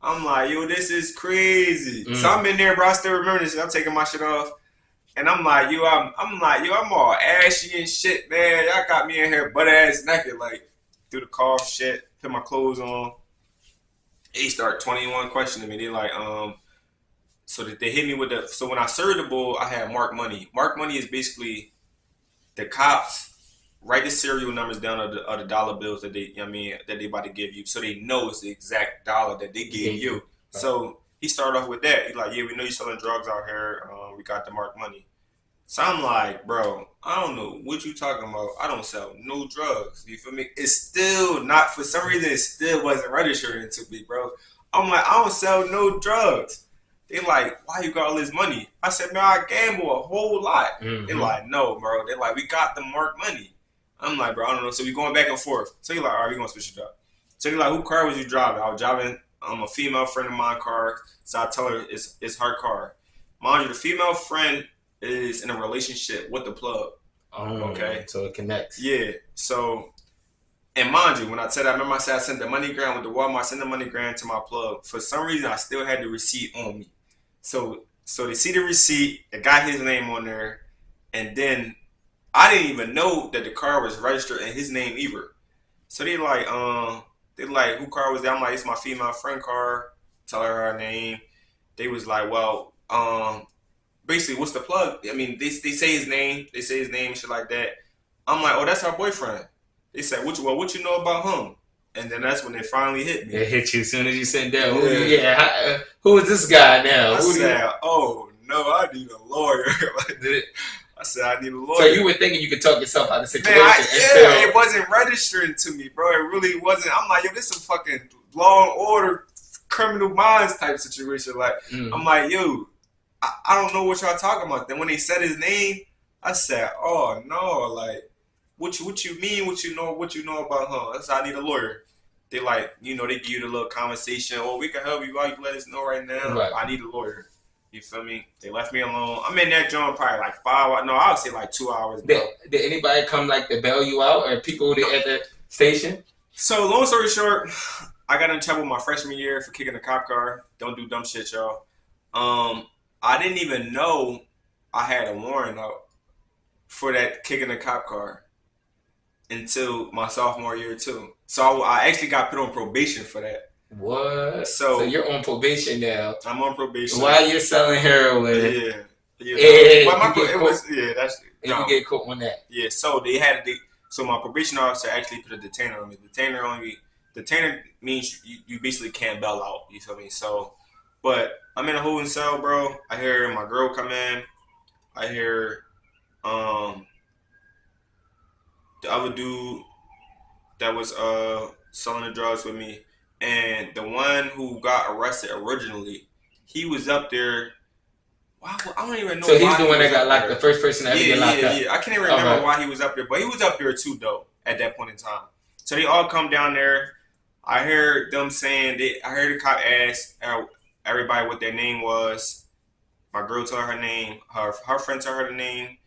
I'm like, yo, this is crazy. So I'm in there, bro. I still remember this. I'm taking my shit off. And I'm like, yo, I'm all ashy and shit, man. Y'all got me in here butt ass naked, like, through the car, shit, put my clothes on. They start 21 questioning me. They like, so that they hit me with so when I served the bull, I had mark money. Mark money is basically the cops write the serial numbers down of the dollar bills that they about to give you, so they know it's the exact dollar that they gave you. Right. So he started off with that. He's like, yeah, we know you're selling drugs out here. We got the mark money. So I'm like, bro, I don't know what you talking about. I don't sell no drugs. You feel me? It's still not, for some reason, it still wasn't registering to me, bro. I'm like, I don't sell no drugs. They like, why you got all this money? I said, man, I gamble a whole lot. Mm-hmm. They like, no, bro. They like, we got the mark money. I'm like, bro, I don't know. So we going back and forth. So he like, all right, we gonna switch it up. So he like, who car was you driving? I was driving a female friend of mine car. So I tell her it's her car. Mind you, the female friend is in a relationship with the plug. Oh, okay. So it connects. Yeah. So, and mind you, when I said, I remember I said I sent the MoneyGram with the Walmart, I sent the MoneyGram to my plug. For some reason, I still had the receipt on me. So they see the receipt, it got his name on there, and then I didn't even know that the car was registered in his name either. So they like, who car was that? I'm like, it's my female friend car. Tell her name. They was like, well, basically, what's the plug? I mean, they say his name. They say his name and shit like that. I'm like, oh, that's her boyfriend. They said, what you know about him? And then that's when they finally hit me. It hit you as soon as you said that. Who is this guy now? I said, oh, no, I need a lawyer. I said, I need a lawyer. So you were thinking you could talk yourself out of the situation. Man, it wasn't registering to me, bro. It really wasn't. I'm like, yo, this is some fucking Law and Order Criminal Minds type situation. Like, I'm like, yo, I don't know what y'all talking about. Then when they said his name, I said, oh, no, like, what you mean? What you know about him? I said, I need a lawyer. They like, they give you the little conversation. Oh, we can help you out. You let us know right now. Right. I need a lawyer. You feel me? They left me alone. I'm in that joint probably like 5 hours. No, I would say like 2 hours, bro. Did anybody come like to bail you out, or people at the station? So long story short, I got in trouble my freshman year for kicking a cop car. Don't do dumb shit, y'all. I didn't even know I had a warrant out for that kicking a cop car until my sophomore year too. So I actually got put on probation for that. What? So you're on probation now. I'm on probation. While you're selling heroin. Yeah. That's you get caught on that. Yeah, so they had so my probation officer actually put a detainer on me. Detainer means you basically can't bail out. You feel me? So, but I'm in a holding cell, bro. I hear my girl come in. I hear the other dude that was selling the drugs with me, and the one who got arrested originally, he was up there. Wow, I don't even know. So he's the one that got locked, the first person that ever get locked up. Yeah. I can't even remember why he was up there, but he was up there too, though, at that point in time. So they all come down there. I heard them saying I heard the cop ask everybody what their name was. My girl told her name. Her friend told her the name.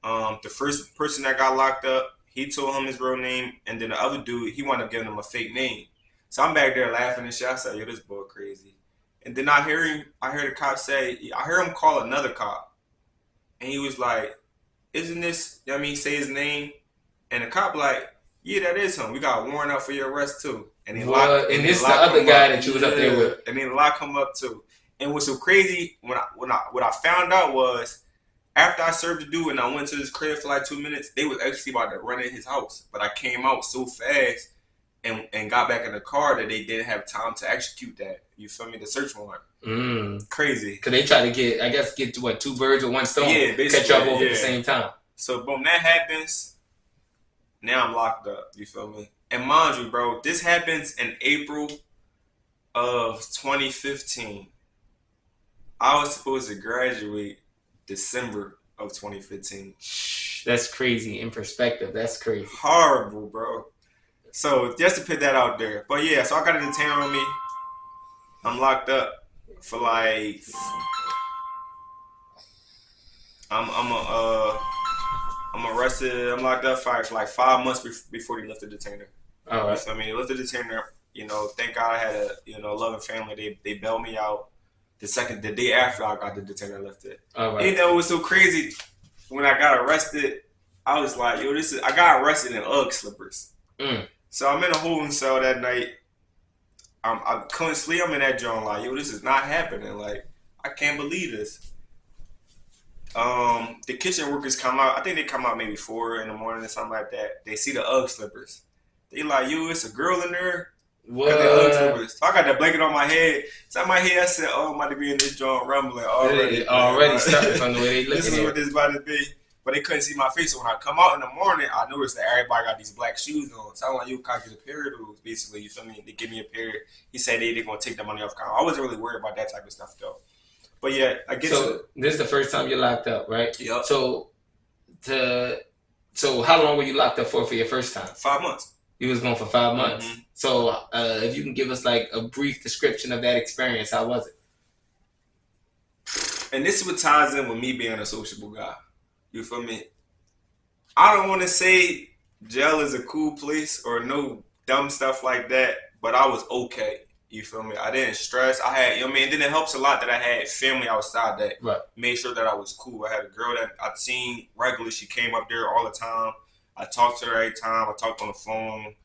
The first person that got locked up, he told him his real name, and then the other dude, he wound up giving him a fake name. So I'm back there laughing and shit. I said, yo, this boy crazy. And then I heard the cop say, I heard him call another cop. And he was like, isn't this, you know what I mean, say his name? And the cop like, yeah, that is him. We got a warrant out for your arrest too. And they and this is the other guy that you was up there with. And they lock him up too. And what's so crazy, what I found out was, after I served the dude and I went to his crib for like 2 minutes, they was actually about to run in his house. But I came out so fast and got back in the car that they didn't have time to execute that. You feel me? The search warrant. Crazy. Because they try to get to what, 2 birds with 1 stone? Yeah, basically. Catch y'all both at the same time. So, boom, that happens. Now I'm locked up. You feel me? And mind you, bro, this happens in April of 2015. I was supposed to graduate December of 2015. That's crazy. In perspective, that's crazy. Horrible, bro. So just to put that out there. But yeah, so I got a detainer on me. I'm locked up for like I'm arrested. I'm locked up for like 5 months before they lift the detainer. All right. So, I mean, they lifted the detainer. You know, thank God I had a loving family. They bailed me out the day after I got the detainer lifted. All right. You know, it was so crazy. When I got arrested, I was like, yo, I got arrested in UGG slippers. So I'm in a holding cell that night. I couldn't sleep. I'm in that joint like, yo, this is not happening. Like, I can't believe this. The kitchen workers come out. I think they come out maybe 4 in the morning or something like that. They see the UGG slippers. They like, yo, it's a girl in there. What? So I got that blanket on my head. So in my head, I said, oh, I'm about to be in this joint rumbling already. Already starting from the way they look. This is what this about to be. But they couldn't see my face. So when I come out in the morning, I noticed that everybody got these black shoes on. So I'm like, yo, can I get a pair of those? Basically, you feel me? They give me a pair. He said they're going to take the money off account. I wasn't really worried about that type of stuff, though. But yeah, I get So this is the first time you're locked up, right? Yep. So how long were you locked up for your first time? 5 months. You was going for 5 months. Mm-hmm. So if you can give us like a brief description of that experience, how was it? And this is what ties in with me being a sociable guy. You feel me? I don't want to say jail is a cool place or no dumb stuff like that, but I was okay. You feel me? I didn't stress. I had, you know what I mean? Then it helps a lot that I had family outside that made sure that I was cool. I had a girl that I'd seen regularly. She came up there all the time. I talked to her every time. I talked on the phone.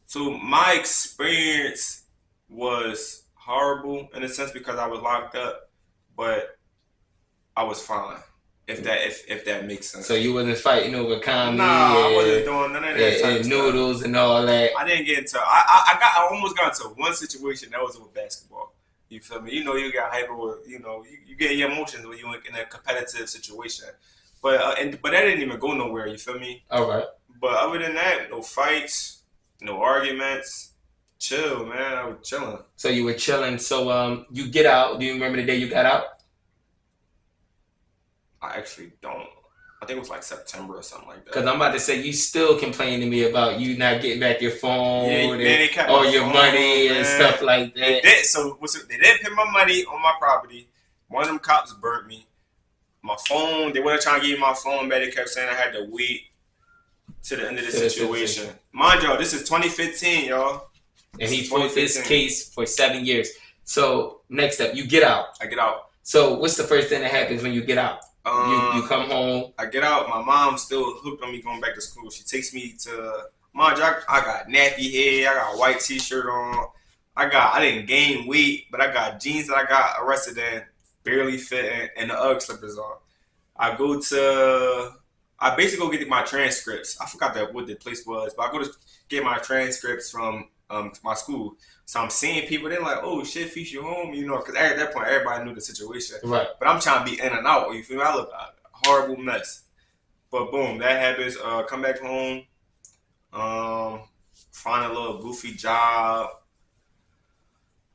So my experience was horrible in a sense because I was locked up, but I was fine. If that makes sense. So you wasn't fighting over comedy? Nah, I wasn't doing none of that type of noodles stuff. And all that. I didn't get into. I almost got into one situation that was over basketball. You feel me? You know, you got hyper with, you know, you get your emotions when you're in a competitive situation. But but that didn't even go nowhere. You feel me? All right. But other than that, no fights, no arguments. Chill, man. I was chilling. So you were chilling. So you get out. Do you remember the day you got out? I actually don't. I think it was like September or something like that. Because I'm about to say, you still complain to me about you not getting back your phone or your money and stuff like that. They did put my money on my property. One of them cops burnt me. My phone, they weren't trying to give me my phone back. They kept saying I had to wait to the end of the To the situation. situation. Mind y'all, this is 2015, y'all. And This he is fought this 2015. case for 7 years. So next up, you get out. I get out. So what's the first thing that happens when you get out? You Um, come home. I get out. My mom still hooked on me going back to school. She takes me to mind you, I got nappy head. I got a white t-shirt on. I didn't gain weight, but I got jeans that I got arrested in, barely fitting, and the UGG slippers on. I go to I basically go get my transcripts. I forgot that what the place was, but I go to get my transcripts from my school. So I'm seeing people. They're like, "Oh shit, feast you home," you know, because at that point everybody knew the situation. Right. But I'm trying to be in and out. You feel me? I look a horrible mess. But boom, that happens. Come back home. Um, find a little goofy job.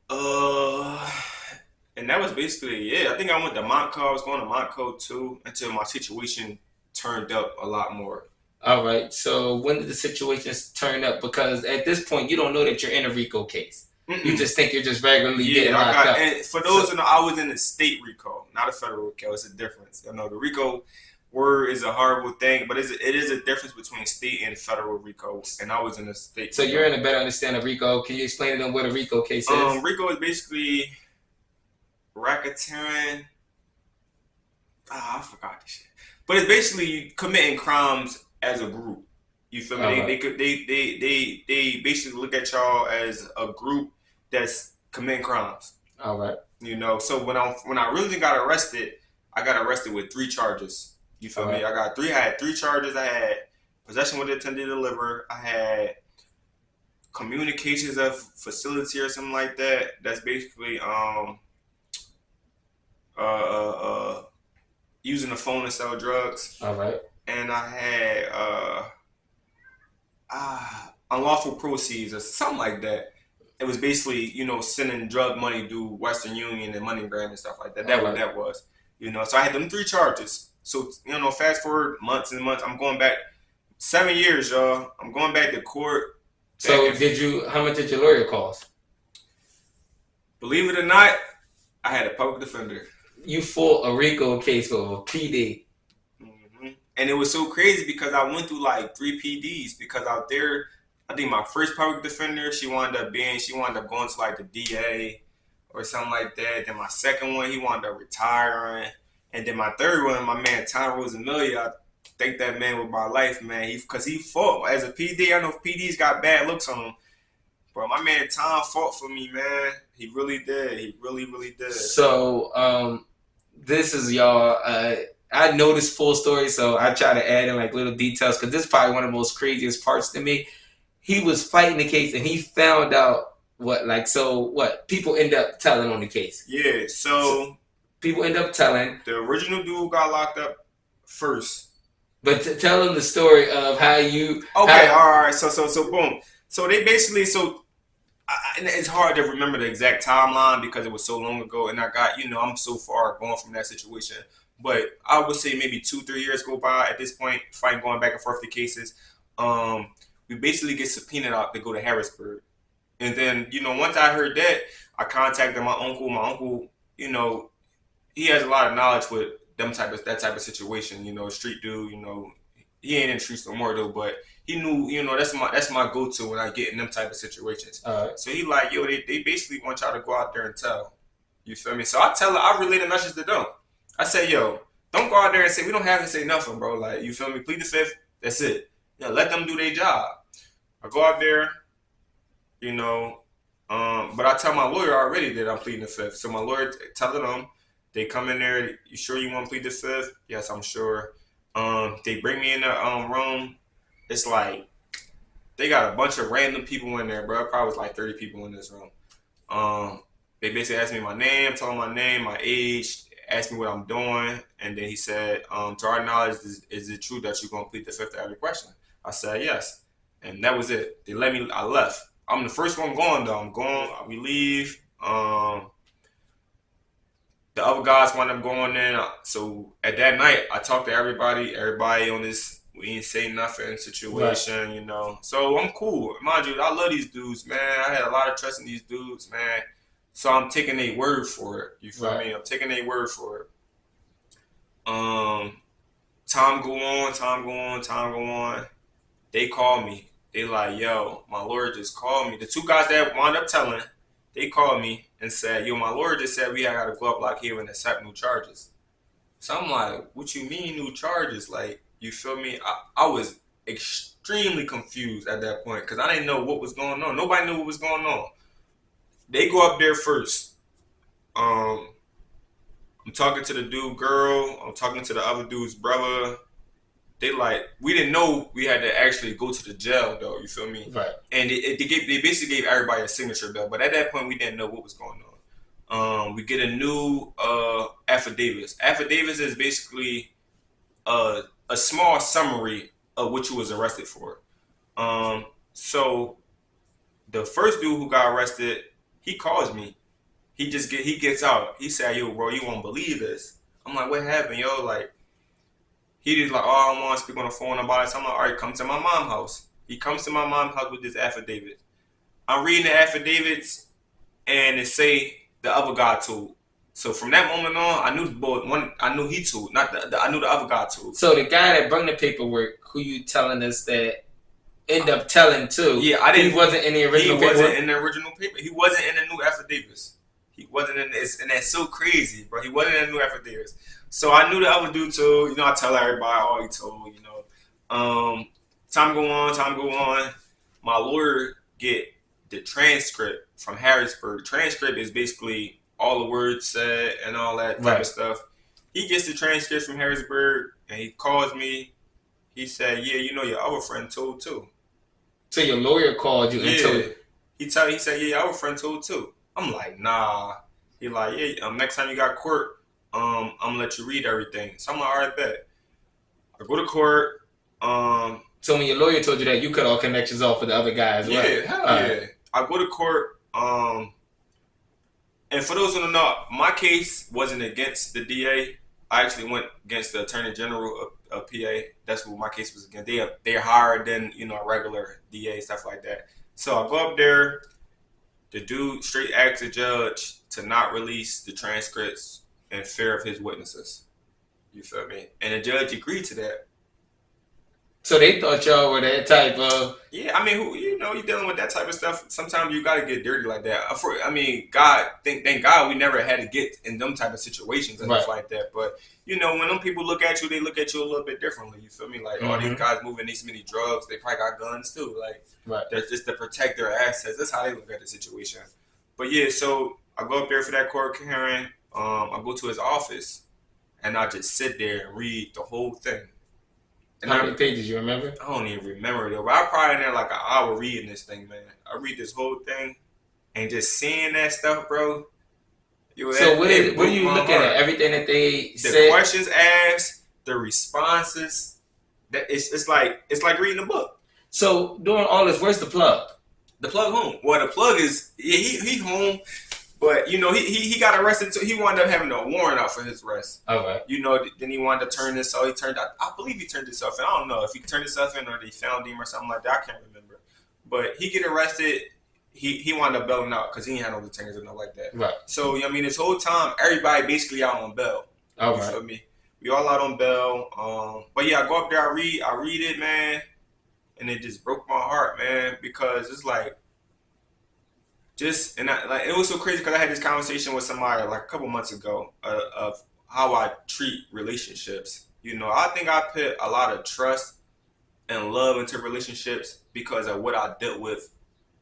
Uh, and that was basically it. I think I went to Montco. I was going to Montco too until my situation turned up a lot more. All right. So when did the situations turn up? Because at this point, you don't know that you're in a RICO case. You Mm-mm. just think you're just regularly getting Yeah, I locked got. up. And for those who know, I was in the state RICO, not a federal RICO. It's a difference. I know the RICO word is a horrible thing, but it is a difference between state and federal RICO. And I was in the state. So you're in a better understanding of RICO. Can you explain to them what a RICO case is? RICO is basically racketeering. I forgot this shit. But it's basically committing crimes as a group. You feel me? All They, right. they could they basically look at y'all as a group that's committing crimes. All right. You know, so when I really got arrested, I got arrested with 3 charges. You feel All me? right. I had 3 charges. I had possession with intent to deliver. I had communications of facility or something like that. That's basically uh uh, uh using the phone to sell drugs. All right. And I had unlawful proceeds or something like that. It was basically, you know, sending drug money through Western Union and MoneyGram and stuff like that. All That what right. that was. You know, so I had them 3 charges. So, you know, fast forward months and months, I'm going back 7 years, y'all. I'm going back to court. Back So and how much did your lawyer cost? believe it or not, I had a public defender. You fought a RICO case for a PD. And it was so crazy because I went through like 3 PDs because out there, I think my first public defender, she wound up going to like the DA or something like that. Then my second one, he wound up retiring. And then my third one, my man Tom Rosamillia, I think that man was my life, man. Because he fought as a PD. I know PDs got bad looks on him. But my man Tom fought for me, man. He really did. He really, really did. So this is y'all. I know this full story, so I try to add in like little details because this is probably one of the most craziest parts to me. He was fighting the case and he found out what people end up telling on the case. Yeah, so People end up telling. The original dude got locked up first. But tell them the story of how you. Okay, all right. So boom. So they basically and it's hard to remember the exact timeline because it was so long ago, and I got I'm so far gone from that situation. But I would say maybe 2-3 years go by at this point, fighting going back and forth the cases. We basically get subpoenaed out to go to Harrisburg, and then once I heard that, I contacted my uncle. My uncle, he has a lot of knowledge with that type of situation. Street dude. He ain't in the streets no more though, but he knew. That's my go to when I get in them type of situations. So he like, yo, they basically want y'all to go out there and tell. You feel me? So I relay the message to them. I say, yo, don't go out there and say we don't have to say nothing, bro. Like, you feel me? Plead the fifth. That's it. Let them do their job. I go out there, but I tell my lawyer already that I'm pleading the fifth. So my lawyer telling them, they come in there. You sure you want to plead the fifth? Yes, I'm sure. They bring me in the room. It's like they got a bunch of random people in there, bro. Probably was like 30 people in this room. They basically asked me my name, told my name, my age, asked me what I'm doing, and then he said, to our knowledge, is it true that you're gonna plead the fifth to every question? I said yes, and that was it. They let me. I left. I'm the first one going though. I'm going. We leave. The other guys wound up going in. So at that night, I talked to everybody. Everybody on this, we ain't say nothing situation, So I'm cool. Mind you, I love these dudes, man. I had a lot of trust in these dudes, man. So I'm taking a word for it. You feel Right. me? I'm taking a word for it. Um, time go on, time go on, time go on. They call me. They like, yo, my lawyer just called me. The two guys that wound up telling, they called me and said, yo, my lawyer just said we got to go up like here and accept new charges. So I'm like, what you mean new charges? Like, you feel me? I was extremely confused at that point because I didn't know what was going on. Nobody knew what was going on. They go up there first. Um, I'm talking to the dude girl. I'm talking to the other dude's brother. They like we didn't know we had to actually go to the jail though. You feel me? Right. And they basically gave everybody a signature bill, but at that point we didn't know what was going on. We get a new affidavits. Affidavits is basically a small summary of what you was arrested for. So the first dude who got arrested, he calls me. He gets out. He said, "Yo, bro, you won't believe this." I'm like, "What happened, yo?" Like he just like, "Oh, I don't want to speak on the phone about it." So I'm like, "All right, come to my mom's house." He comes to my mom's house with this affidavit. I'm reading the affidavits, and it say the other guy told. So from that moment on, I knew the boy. One, I knew he told. Not I knew the other guy told. So the guy that brought the paperwork, who you telling us that end up telling too? Yeah, I didn't. He wasn't in the original He wasn't paperwork? in the original paper. He wasn't in the new affidavits. He wasn't in this, and that's so crazy, bro. He wasn't in the new affidavits. So I knew the other dude told. You know, I tell everybody all he told. You know, time go on, time go on. My lawyer get the transcript from Harrisburg. Transcript is basically all the words said and all that type of stuff. He gets the transcript from Harrisburg, and he calls me. He said, "Yeah, you know, your other friend told too." So your lawyer called you and told you. He said, "Yeah, our friend told too." I'm like, "Nah." He like, "Yeah, next time you got court, I'm gonna let you read everything." So I'm like, "All right, bet." I go to court. So when your lawyer told you that, you cut all connections off with the other guy as well. Yeah, hell yeah. I go to court. And for those who don't know, my case wasn't against the DA. I actually went against the Attorney General of PA. That's what my case was against. They're higher than a regular DA, stuff like that. So I go up there. The dude straight asked the judge to not release the transcripts in fear of his witnesses. You feel me? And the judge agreed to that. So they thought y'all were that type of... Yeah, I mean, you're dealing with that type of stuff. Sometimes you got to get dirty like that. I mean, thank God we never had to get in them type of situations and stuff like that. But, when them people look at you, they look at you a little bit differently. You feel me? Like, all these guys moving these many drugs, they probably got guns too. Like, that's just to protect their assets. That's how they look at the situation. But, yeah, so I go up there for that court hearing. I go to his office, and I just sit there and read the whole thing. And how many pages you remember? I don't even remember though. But I probably in there like an hour reading this thing, man. I read this whole thing and just seeing that stuff, bro. So what are you looking at? Everything that they said? The questions asked, the responses. That it's like reading a book. So doing all this, where's the plug? The plug home. Well, the plug is he home. But, he got arrested. He wound up having a warrant out for his arrest. Okay. Then he wanted to turn this out. I believe he turned himself in. I don't know if he turned himself in or they found him or something like that. I can't remember. But he get arrested. He wound up bailing out because he ain't had no detainers or nothing like that. Right. So, this whole time, everybody basically out on bail. Okay. You feel me? We all out on bail. But, yeah, I go up there. I read it, man. And it just broke my heart, man, because it's like, it was so crazy because I had this conversation with somebody like a couple months ago of how I treat relationships. I think I put a lot of trust and love into relationships because of what I dealt with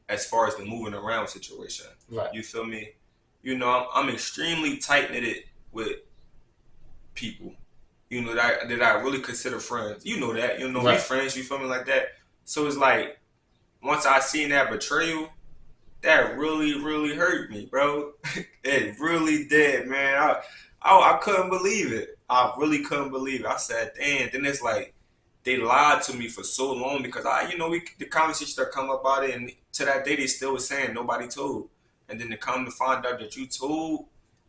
as far as the moving around situation. Right. You feel me? I'm extremely tight-knitted with people, that I really consider friends. You know that. We friends, you feel me, like that. So it's like, once I seen that betrayal, that really, really hurt me, bro. It really did, man. I couldn't believe it. I really couldn't believe it. I said, damn. Then it's like, they lied to me for so long because the conversation that come about it, and to that day they still was saying nobody told. And then to come to find out that you told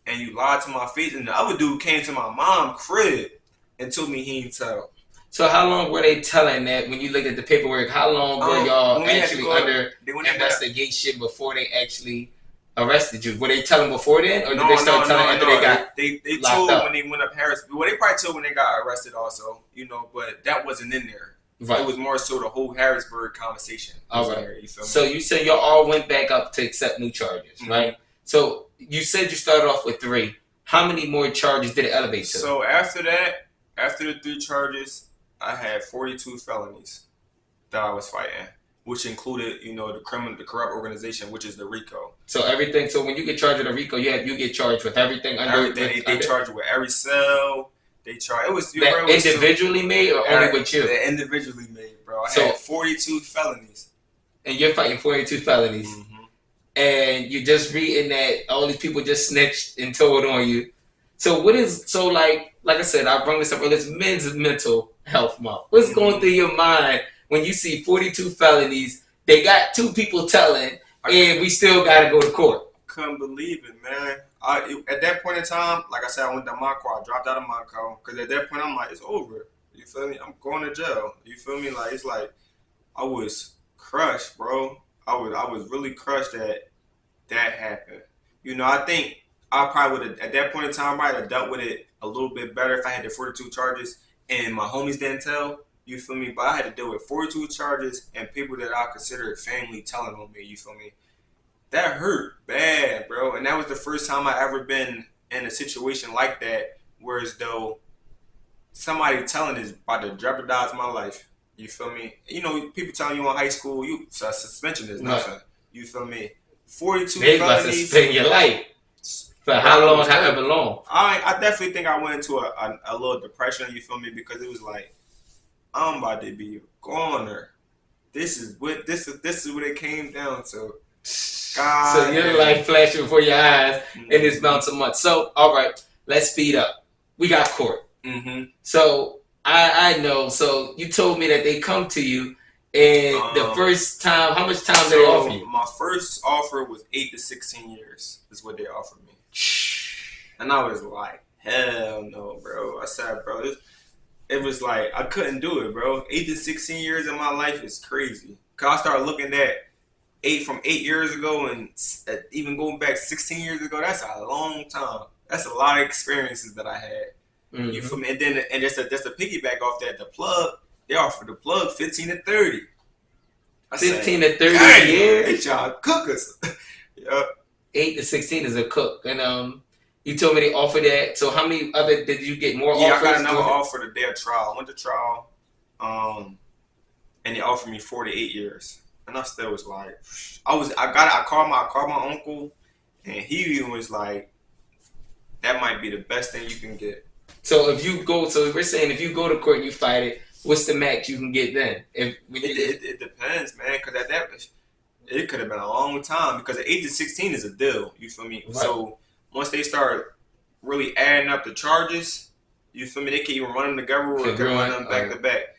and you lied to my face, and the other dude came to my mom's crib and told me he didn't tell. So how long were they telling that when you look at the paperwork? How long were y'all actually under investigation before they actually arrested you? Were they telling before then, or did No, they start telling after they no. got They locked told when up? they went up Harris. Well, they probably told when they got arrested also. But that wasn't in there. It Right. was more so the whole Harrisburg conversation was All in right. there. You feel me? So you said y'all all went back up to accept new charges, right? So you said you started off with 3. How many more charges did it elevate to? So after that, after the 3 charges, I had 42 felonies that I was fighting, which included, the corrupt organization, which is the RICO. So everything. So when you get charged with a RICO, you get charged with everything under Everything they charge you with every cell. They charge it was that individually made or only with you? Individually made, bro. I had 42 felonies, and you're fighting 42 felonies, and you're just reading that all these people just snitched and told on you. So what is like I said, I brought this up earlier. It's Men's Mental Health Month. What's going through your mind when you see 42 felonies? They got 2 people telling, and we still got to go to court. Couldn't believe it, man. At that point in time, like I said, I went to my car. I dropped out of my car because at that point I'm like, it's over. You feel me? I'm going to jail. You feel me? Like it's like I was crushed, bro. I was really crushed that happened. I think I probably would have at that point in time I might have dealt with it a little bit better if I had the 42 charges and my homies didn't tell. You feel me? But I had to deal with 42 charges and people that I considered family telling on me. You feel me? That hurt bad, bro. And that was the first time I ever been in a situation like that, where as though somebody telling is about to jeopardize my life. You feel me? People telling you in high school, suspension is nothing. You feel me? 42 they about to felonies. spend your life. For how long? However long. I definitely think I went into a little depression. You feel me? Because it was like I'm about to be a goner. This is what it came down to. God, so your life flashing before your eyes in this mountain month. So, all right, let's speed up. We got court. So I know. So you told me that they come to you, and the first time, how much time did they offer you? My first offer was 8 to 16 years. Is what they offered me, and I was like, hell no, bro. I said, bro, it was like I couldn't do it, bro. 8 to 16 years in my life is crazy. Cause I started looking at 8 years ago, and even going back 16 years ago, that's a long time. That's a lot of experiences that I had. You feel me? And then, and just to piggyback off that, the plug, they offered the plug 15 to 30. 15 to 30 years? They trying to cook us. Yep. 8 to 16 is a cook. And you told me they offered that. So how many other, did you get more offers? Yeah, I got another offer the day of trial. I went to trial, and they offered me 4 to 8 years. And I still was like, I called my uncle, and he even was like, that might be the best thing you can get. So we're saying if you go to court and you fight it, what's the max you can get then? It depends, man, because at that, it could have been a long time, because the 8 to 16 is a deal, you feel me? Right. So once they start really adding up the charges, you feel me, they can even run them together or can run them back to back.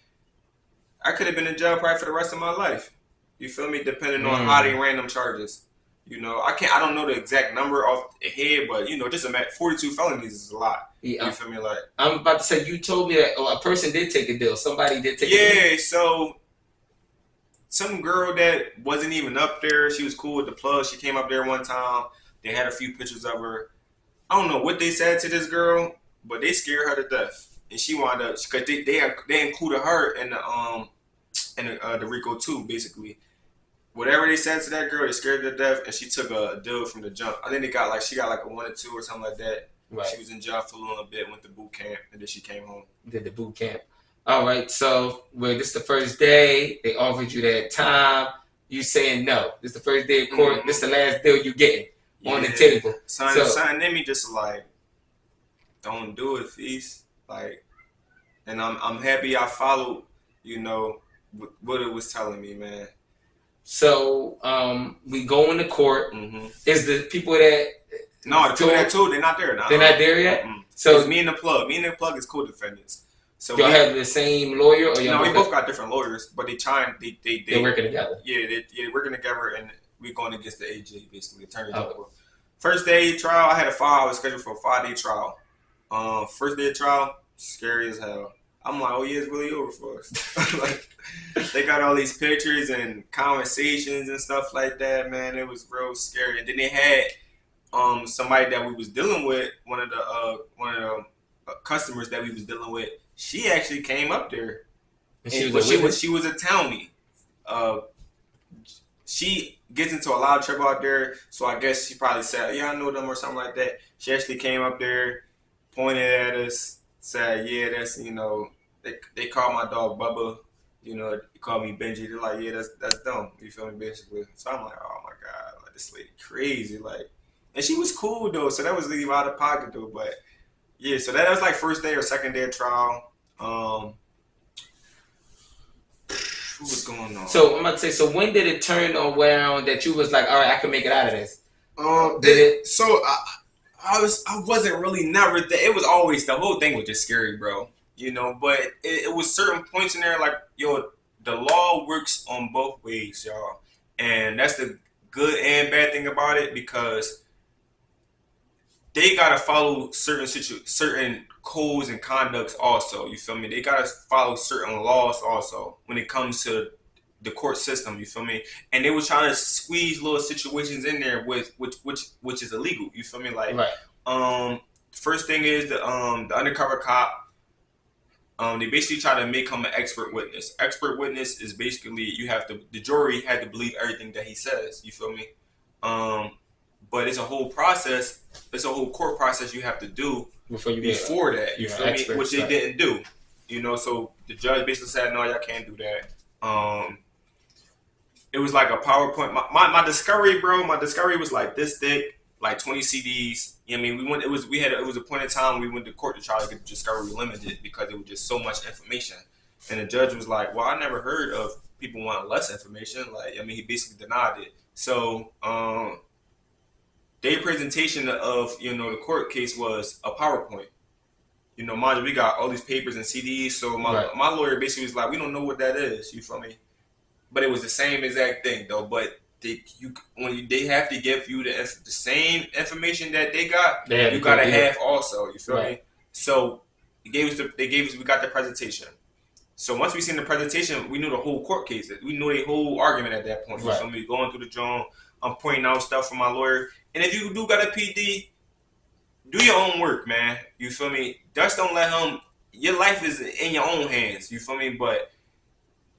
I could have been in jail probably for the rest of my life. You feel me? Depending on how they ran them charges. I don't know the exact number off the head, but just 42 felonies is a lot. Yeah. You feel me? Like, I'm about to say, you told me that a person did take a deal. Somebody did take a deal. Yeah, so some girl that wasn't even up there, she was cool with the plug. She came up there one time. They had a few pictures of her. I don't know what they said to this girl, but they scared her to death. And she wound up, because they included her in the RICO too, basically. Whatever they said to that girl, they scared her to death, and she took a deal from the jump. I think she got like a 1 or 2 or something like that. Right. She was in jail for a little bit, went to boot camp, and then she came home. Did the boot camp. All right, so this is the first day. They offered you that time. You saying no. This is the first day of court. This is the last deal you getting on the table. Something in me just like, don't do it, Feast. Like, and I'm happy I followed, what it was telling me, man. So we go into court. Is the people that no, the people that too, they're not there now. They're not there yet. So it's me and the plug. Me and the plug is co-defendants. So y'all have the same lawyer, or no? We both got different lawyers, but they're working together. Yeah, they're working together, and we're going against the AJ, basically, attorney general. First day trial, I was scheduled for a 5-day trial. First day of trial, scary as hell. I'm like, oh yeah, it's really over for us. Like, they got all these pictures and conversations and stuff like that, man. It was real scary. And then they had somebody that we was dealing with, one of the customers that we was dealing with. She actually came up there, And she was but a witness. she was a townie. Uh, she gets into a lot of trouble out there, so I guess she probably said, "Yeah, I know them" or something like that. She actually came up there, pointed at us, said, "Yeah, that's they call my dog Bubba, they call me Benji." They're like, "Yeah, that's dumb." You feel me, basically. So I'm like, "Oh my god, like this lady crazy." Like, and she was cool though, so that was leave out of pocket though. But yeah, so that was like first day or second day of trial. What was going on? So I'm about to say, so when did it turn around that you was like, all right, I can make it out of this? Did it? So I wasn't really never there. It was always the whole thing was just scary, bro. But it was certain points in there like the law works on both ways, y'all, and that's the good and bad thing about it because they gotta follow certain codes and conducts also. You feel me? They gotta follow certain laws also when it comes to the court system. You feel me? And they were trying to squeeze little situations in there with which is illegal. You feel me? Like, Right. first thing is the undercover cop. They basically try to make him an expert witness. Expert witness is basically the jury had to believe everything that he says. You feel me? Um, but it's a whole process. It's a whole court process you have to do before that. You feel me? Which they didn't do. So the judge basically said, "No, y'all can't do that." It was like a PowerPoint. My discovery, bro. My discovery was like this thick, like 20 CDs. You know what I mean? It was a point in time we went to court to try to get the discovery limited because it was just so much information. And the judge was like, "Well, I never heard of people wanting less information." Like, I mean, he basically denied it. So, their presentation of the court case was a PowerPoint. Mind you, we got all these papers and CDs. So my lawyer basically was like, "We don't know what that is." You feel me? But it was the same exact thing though. But they have to give you the same information that they got, you gotta have also. You feel me? So they gave us we got the presentation. So once we seen the presentation, we knew the whole court case. We knew the whole argument at that point. You feel me? Going through the drum, I'm pointing out stuff from my lawyer. And if you do got a PD, do your own work, man. You feel me? Just don't let him. Your life is in your own hands. You feel me? But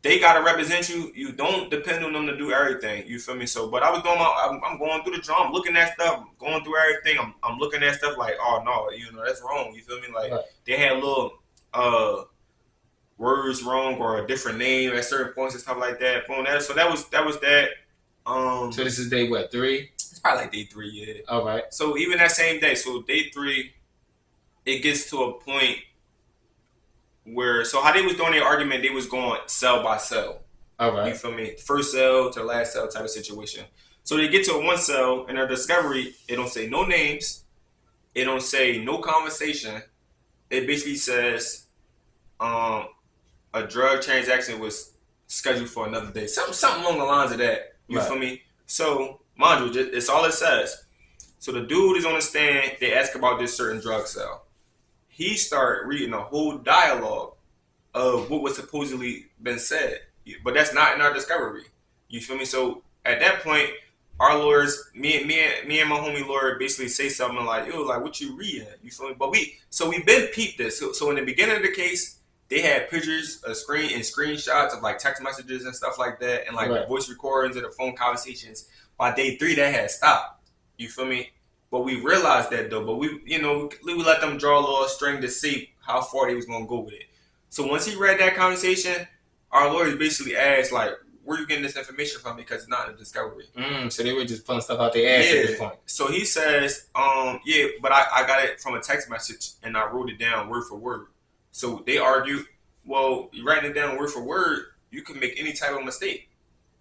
they gotta represent you. You don't depend on them to do everything. You feel me? So, but I was doing I'm going through the drum, looking at stuff, going through everything. I'm looking at stuff like, oh no, that's wrong. You feel me? Like they had little words wrong or a different name at certain points and stuff like that. So that was that. So this is day what, 3? It's probably like day 3, yeah. All right. So even that same day, so day 3, it gets to a point where how they was doing their argument, they was going cell by cell. All right. You feel me? First cell to last cell type of situation. So they get to one cell and their discovery, it don't say no names, it don't say no conversation. It basically says a drug transaction was scheduled for another day. Something along the lines of that. You feel me? So, mind you, it's all it says. So the dude is on the stand. They ask about this certain drug sale. He started reading a whole dialogue of what was supposedly been said, but that's not in our discovery. You feel me? So at that point, our lawyers, me and my homie lawyer, basically say something like, "Yo, like what you reading?" You feel me? But we've been peeped this. So in the beginning of the case, they had pictures, screenshots of like text messages and stuff like that, and like the voice recordings and the phone conversations. By day 3, that had stopped. You feel me? But we realized that though. But we let them draw a little string to see how far they was gonna go with it. So once he read that conversation, our lawyers basically asked like, "Where are you getting this information from?" Because it's not in the discovery. So they were just pulling stuff out their ass at this point. So he says, "Yeah, but I got it from a text message and I wrote it down word for word." So they argued, "Well, you writing it down word for word, you can make any type of mistake."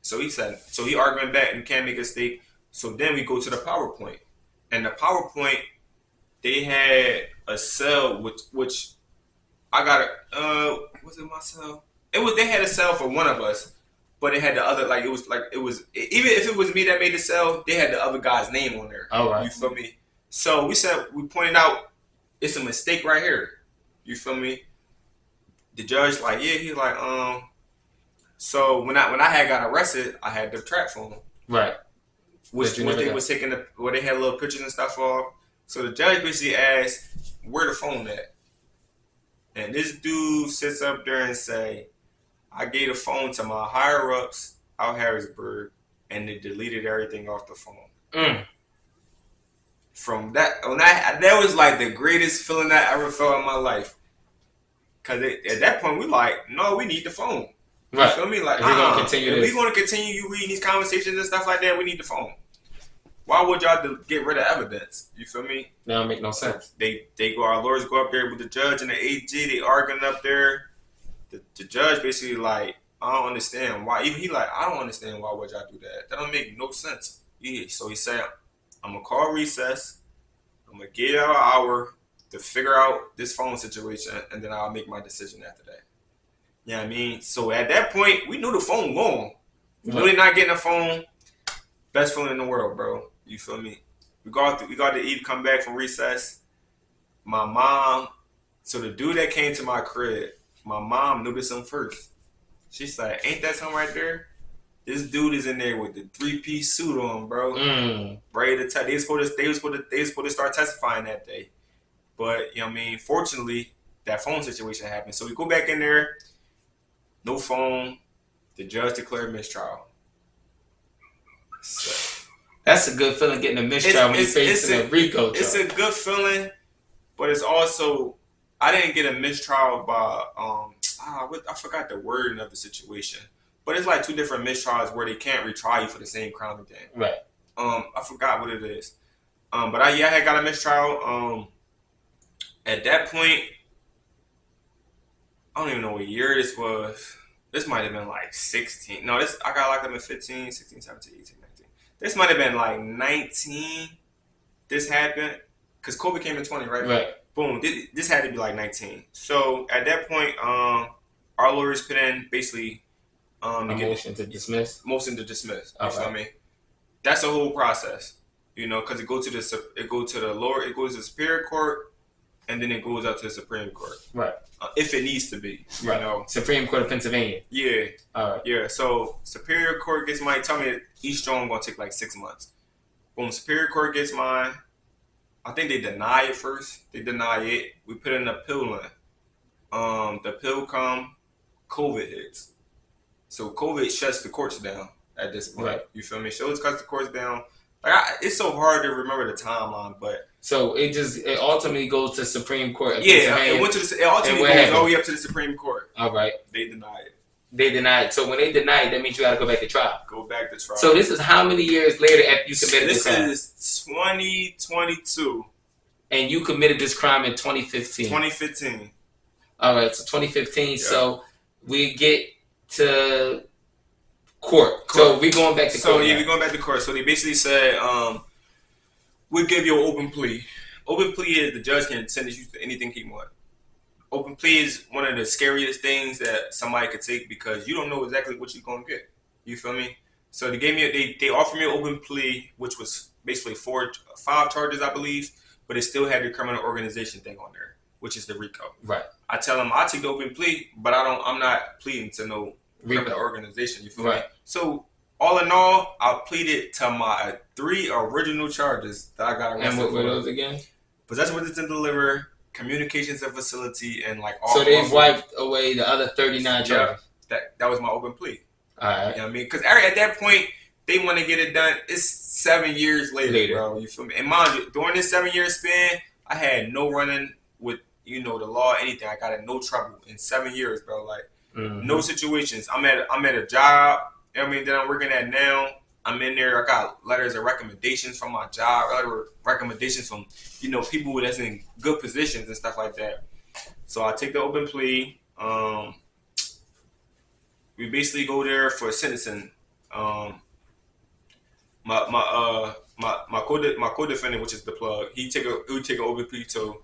So he arguing back, you can't make a mistake. So then we go to the PowerPoint. And the PowerPoint, they had a cell which I got was it my cell? They had a cell for one of us, but it had the other even if it was me that made the cell, they had the other guy's name on there. All right. You feel me? So we pointed out it's a mistake right here. You feel me? the judge like, yeah, he like, so when I had got arrested, I had the track phone, Right. which what they was taking where they had little pictures and stuff off. So the judge basically asked where the phone at, and this dude sits up there and say, I gave the phone to my higher ups out Harrisburg, and they deleted everything off the phone. Mm. From that was like the greatest feeling I ever felt in my life. Cause at that point we like, no, we need the phone. You Right. feel me? Like, if we're gonna continue if this, we're gonna continue you reading these conversations and stuff like that, we need the phone. Why would y'all get rid of evidence? You feel me? that don't make no sense. Our lawyers go up there with the judge and the AG, they arguing up there. The judge basically like, I don't understand why. Even he like, I don't understand why would y'all do that. That don't make no sense. Yeah. So he said, I'm gonna call recess. I'm gonna give y'all an hour to figure out this phone situation, and then I'll make my decision after that. You know what I mean? So at that point, we knew the phone gone. We knew they're not getting a phone. Best phone in the world, bro. You feel me? We got to Eve come back from recess. My mom, so the dude that came to my crib, my mom noticed him first. She said, "Ain't that something right there? This dude is in there with the 3-piece suit on, bro. Ready to tell. They was supposed to start testifying that day, but you know what I mean. Fortunately, that phone situation happened. So we go back in there, no phone. The judge declared mistrial. So, That's a good feeling getting a mistrial when you're facing a RICO charge. It's a good feeling, but it's also I didn't get a mistrial by I forgot the wording of the situation. But it's like two different mistrials where they can't retry you for the same crime again. Right. I forgot what it is. But I had got a mistrial. At that point, I don't even know what year this was. This might have been like 16. No, I got locked up in 15, 16, 17, 18, 19. This might have been like 19. This happened. Because Kobe came in 20, right? Right. Boom. This had to be like 19. So at that point, our lawyers put in basically motion to dismiss. Motion to dismiss. You All feel right. me? That's the whole process. You know, because it goes to the lower, it goes to the Superior Court, and then it goes up to the Supreme Court. Right. If it needs to be. Right. You know. Supreme Court of Pennsylvania. Yeah. All right. Yeah. So Superior Court gets mine. Tell me each joint gonna take like 6 months. Boom. Superior Court gets mine. I think they deny it first. They deny it. We put in an appeal in. The appeal come, COVID hits. So COVID shuts the courts down at this point. Right. You feel me? So it cuts the courts down. Like it's so hard to remember the timeline, but so it ultimately goes to Supreme Court. Yeah, it went to it ultimately goes all the way up to the Supreme Court. All right. They deny it. They denied. So when they denied, that means you got to go back to trial. Go back to trial. So this is how many years later after you committed this crime? This is 2022. And you committed this crime in 2015. 2015. All right, so 2015. Yeah. So we get to court. So we going back to court. So yeah, we going back to court. So they basically said, we'll give you an open plea. Open plea is the judge can sentence you to anything he wants. Open plea is one of the scariest things that somebody could take because you don't know exactly what you're gonna get. You feel me? So they offered me an open plea, which was basically 5 charges, I believe, but it still had the criminal organization thing on there, which is the RICO. Right. I tell them I'll take the open plea, but I'm not pleading to no criminal organization. You feel me? So all in all, I pleaded to my 3 original charges that I got arrested for. And what were those again? Possession with intent to deliver, communications at facility, and like all. So they've wiped away the other 39 charges. That was my open plea. All right. You know what I mean? Because at that point, they want to get it done. It's 7 years later, bro. You feel me? And mind you, during this 7-year span, I had no running with the law, anything. I got in no trouble in 7 years, bro. Like no situations. I'm at a job. You know what I mean? That I'm working at now. I'm in there. I got letters of recommendations from my job, recommendations from people that's in good positions and stuff like that. So I take the open plea. We basically go there for sentencing. My co-defendant, which is the plug, he would take an open plea too.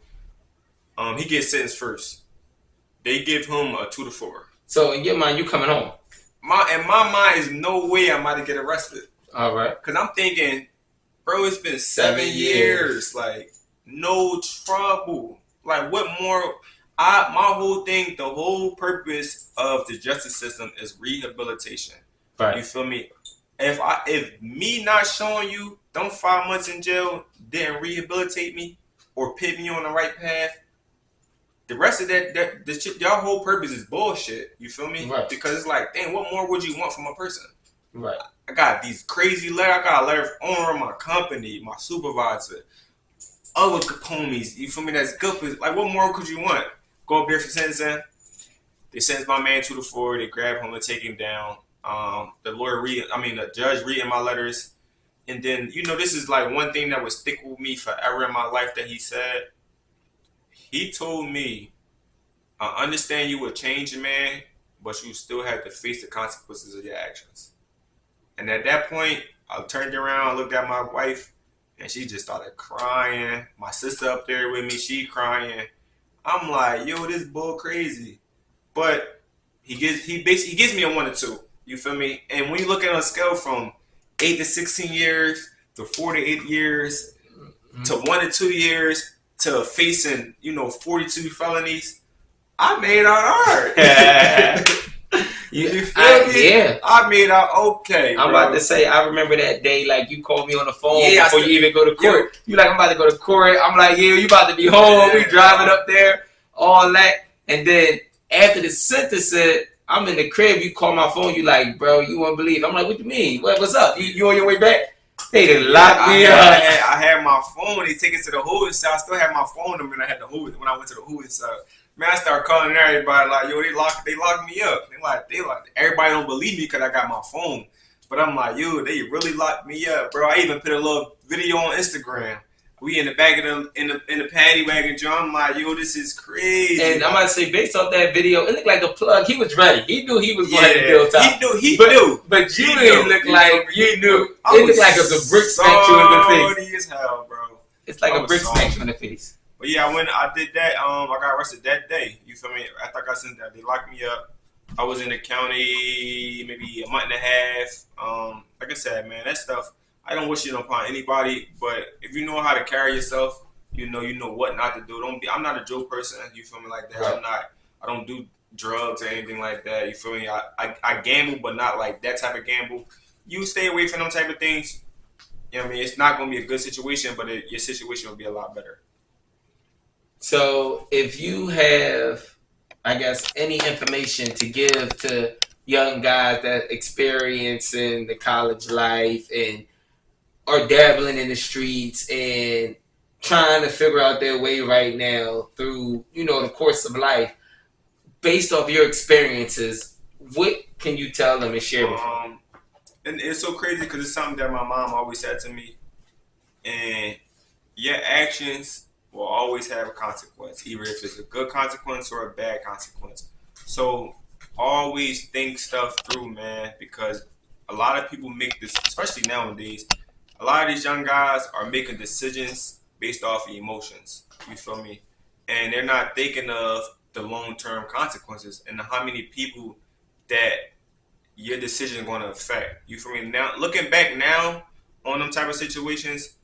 He gets sentenced first. They give him a 2 to 4. So in your mind, you coming home? In my mind, is no way I'm about to get arrested. All right. Because I'm thinking, bro, it's been 7 years. Like, no trouble. Like, what more? my whole thing, the whole purpose of the justice system is rehabilitation. Right. You feel me? If me not showing you them 5 months in jail didn't rehabilitate me or put me on the right path, the rest of y'all whole purpose is bullshit. You feel me? Right. Because it's like, damn, what more would you want from a person? Right. I got these crazy letters. I got a letter from owner of my company, my supervisor, other homies. You feel me? That's good. Like, what more could you want? Go up there for sentencing. They sentence my man to the floor. They grab him and take him down. The judge reading my letters. And then, this is like one thing that would stick with me forever in my life that he said. He told me, I understand you would change a man, but you still have to face the consequences of your actions. And at that point, I turned around, looked at my wife, and she just started crying. My sister up there with me, she crying. I'm like, yo, this bull crazy. But he gives me a 1 or 2. You feel me? And when you look at a scale from 8 to 16 years to 4 to 8 years to 1 to 2 years to facing, 42 felonies, I made out hard. You feel me? Yeah. I made out okay. I'm about to say, I remember that day, like, you called me on the phone before you even go to court. Yeah. You like, I'm about to go to court. I'm like, yeah, you about to be home. We driving up there, all that. And then after the sentence said, I'm in the crib, you call my phone, you like, bro, you won't believe. I'm like, what you mean? What's up? You on your way back? They done locked me up. I had my phone. They take it to the hood cell. I still had my phone number, and I had the hood when I went to the hood cell. Man, I started calling everybody like, yo, they locked me up. They like everybody don't believe me because I got my phone. But I'm like, yo, they really locked me up, bro. I even put a little video on Instagram. We in the back of in the paddy wagon, John. I'm like, yo, this is crazy. And I'm about to say, based off that video, it looked like a plug. He was ready. He knew he was going to build top. He knew. But you didn't look like you knew. It looked like it was a brick smacked you in the face. As hell, bro. It's like a brick smacked you in the face. But yeah, I did that. I got arrested that day. You feel me? After I got sent that, they locked me up. I was in the county maybe a month and a half. Like I said, man, that stuff, I don't wish it upon anybody. But if you know how to carry yourself, you know what not to do. I'm not a joke person. You feel me like that? Right. I don't do drugs or anything like that. You feel me? I gamble, but not like that type of gamble. You stay away from them type of things. You know what I mean? It's not going to be a good situation, but your situation will be a lot better. So if you have, I guess, any information to give to young guys that experiencing the college life and are dabbling in the streets and trying to figure out their way right now through, the course of life, based off your experiences, what can you tell them and share with them? And it's so crazy because it's something that my mom always said to me. And your actions will always have a consequence, either if it's a good consequence or a bad consequence. So always think stuff through, man, because a lot of people make this, especially nowadays, a lot of these young guys are making decisions based off of emotions. You feel me? And they're not thinking of the long-term consequences and how many people that your decision is going to affect. You feel me? Now, looking back now on them type of situations,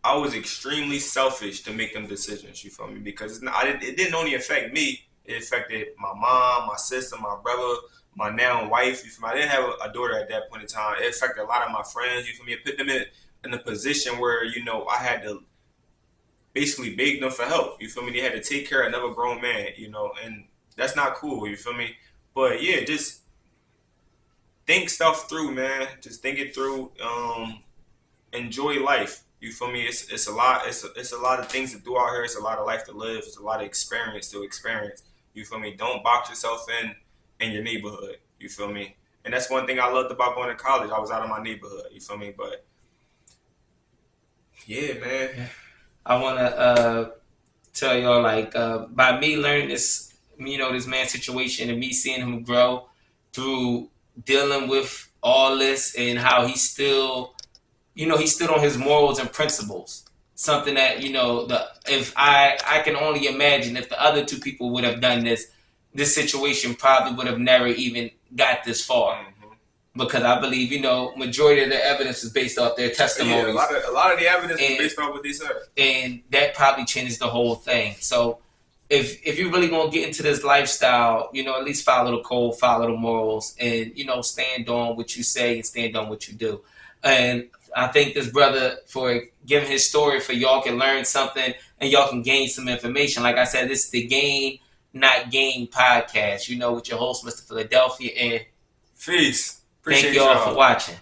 I was extremely selfish to make them decisions. You feel me? Because it didn't only affect me. It affected my mom, my sister, my brother, my now wife. You feel me? I didn't have a daughter at that point in time. It affected a lot of my friends. You feel me? It put them in a position where, I had to basically beg them for help. You feel me? They had to take care of another grown man, and that's not cool. You feel me? But yeah, just think stuff through, man. Just think it through. Enjoy life. You feel me? It's a lot. It's a lot of things to do out here. It's a lot of life to live. It's a lot of experience to experience. You feel me? Don't box yourself in your neighborhood. You feel me? And that's one thing I loved about going to college. I was out of my neighborhood. You feel me? But yeah, man. I want to tell y'all, like, by me learning this, this man's situation and me seeing him grow through dealing with all this and how he still, he stood on his morals and principles. Something that, if I can only imagine if the other two people would have done this situation probably would have never even got this far. Mm-hmm. Because I believe, majority of the evidence is based off their testimonies. Yeah, a lot of the evidence is based off what they said. And that probably changed the whole thing. So if you're really gonna get into this lifestyle, at least follow the code, follow the morals, and stand on what you say and stand on what you do. And I thank this brother for giving his story, for y'all can learn something and y'all can gain some information. Like I said, this is the Gain Not Gain podcast. With your host, Mr. Philadelphia, and Peace. Thank Appreciate y'all y'all. for watching.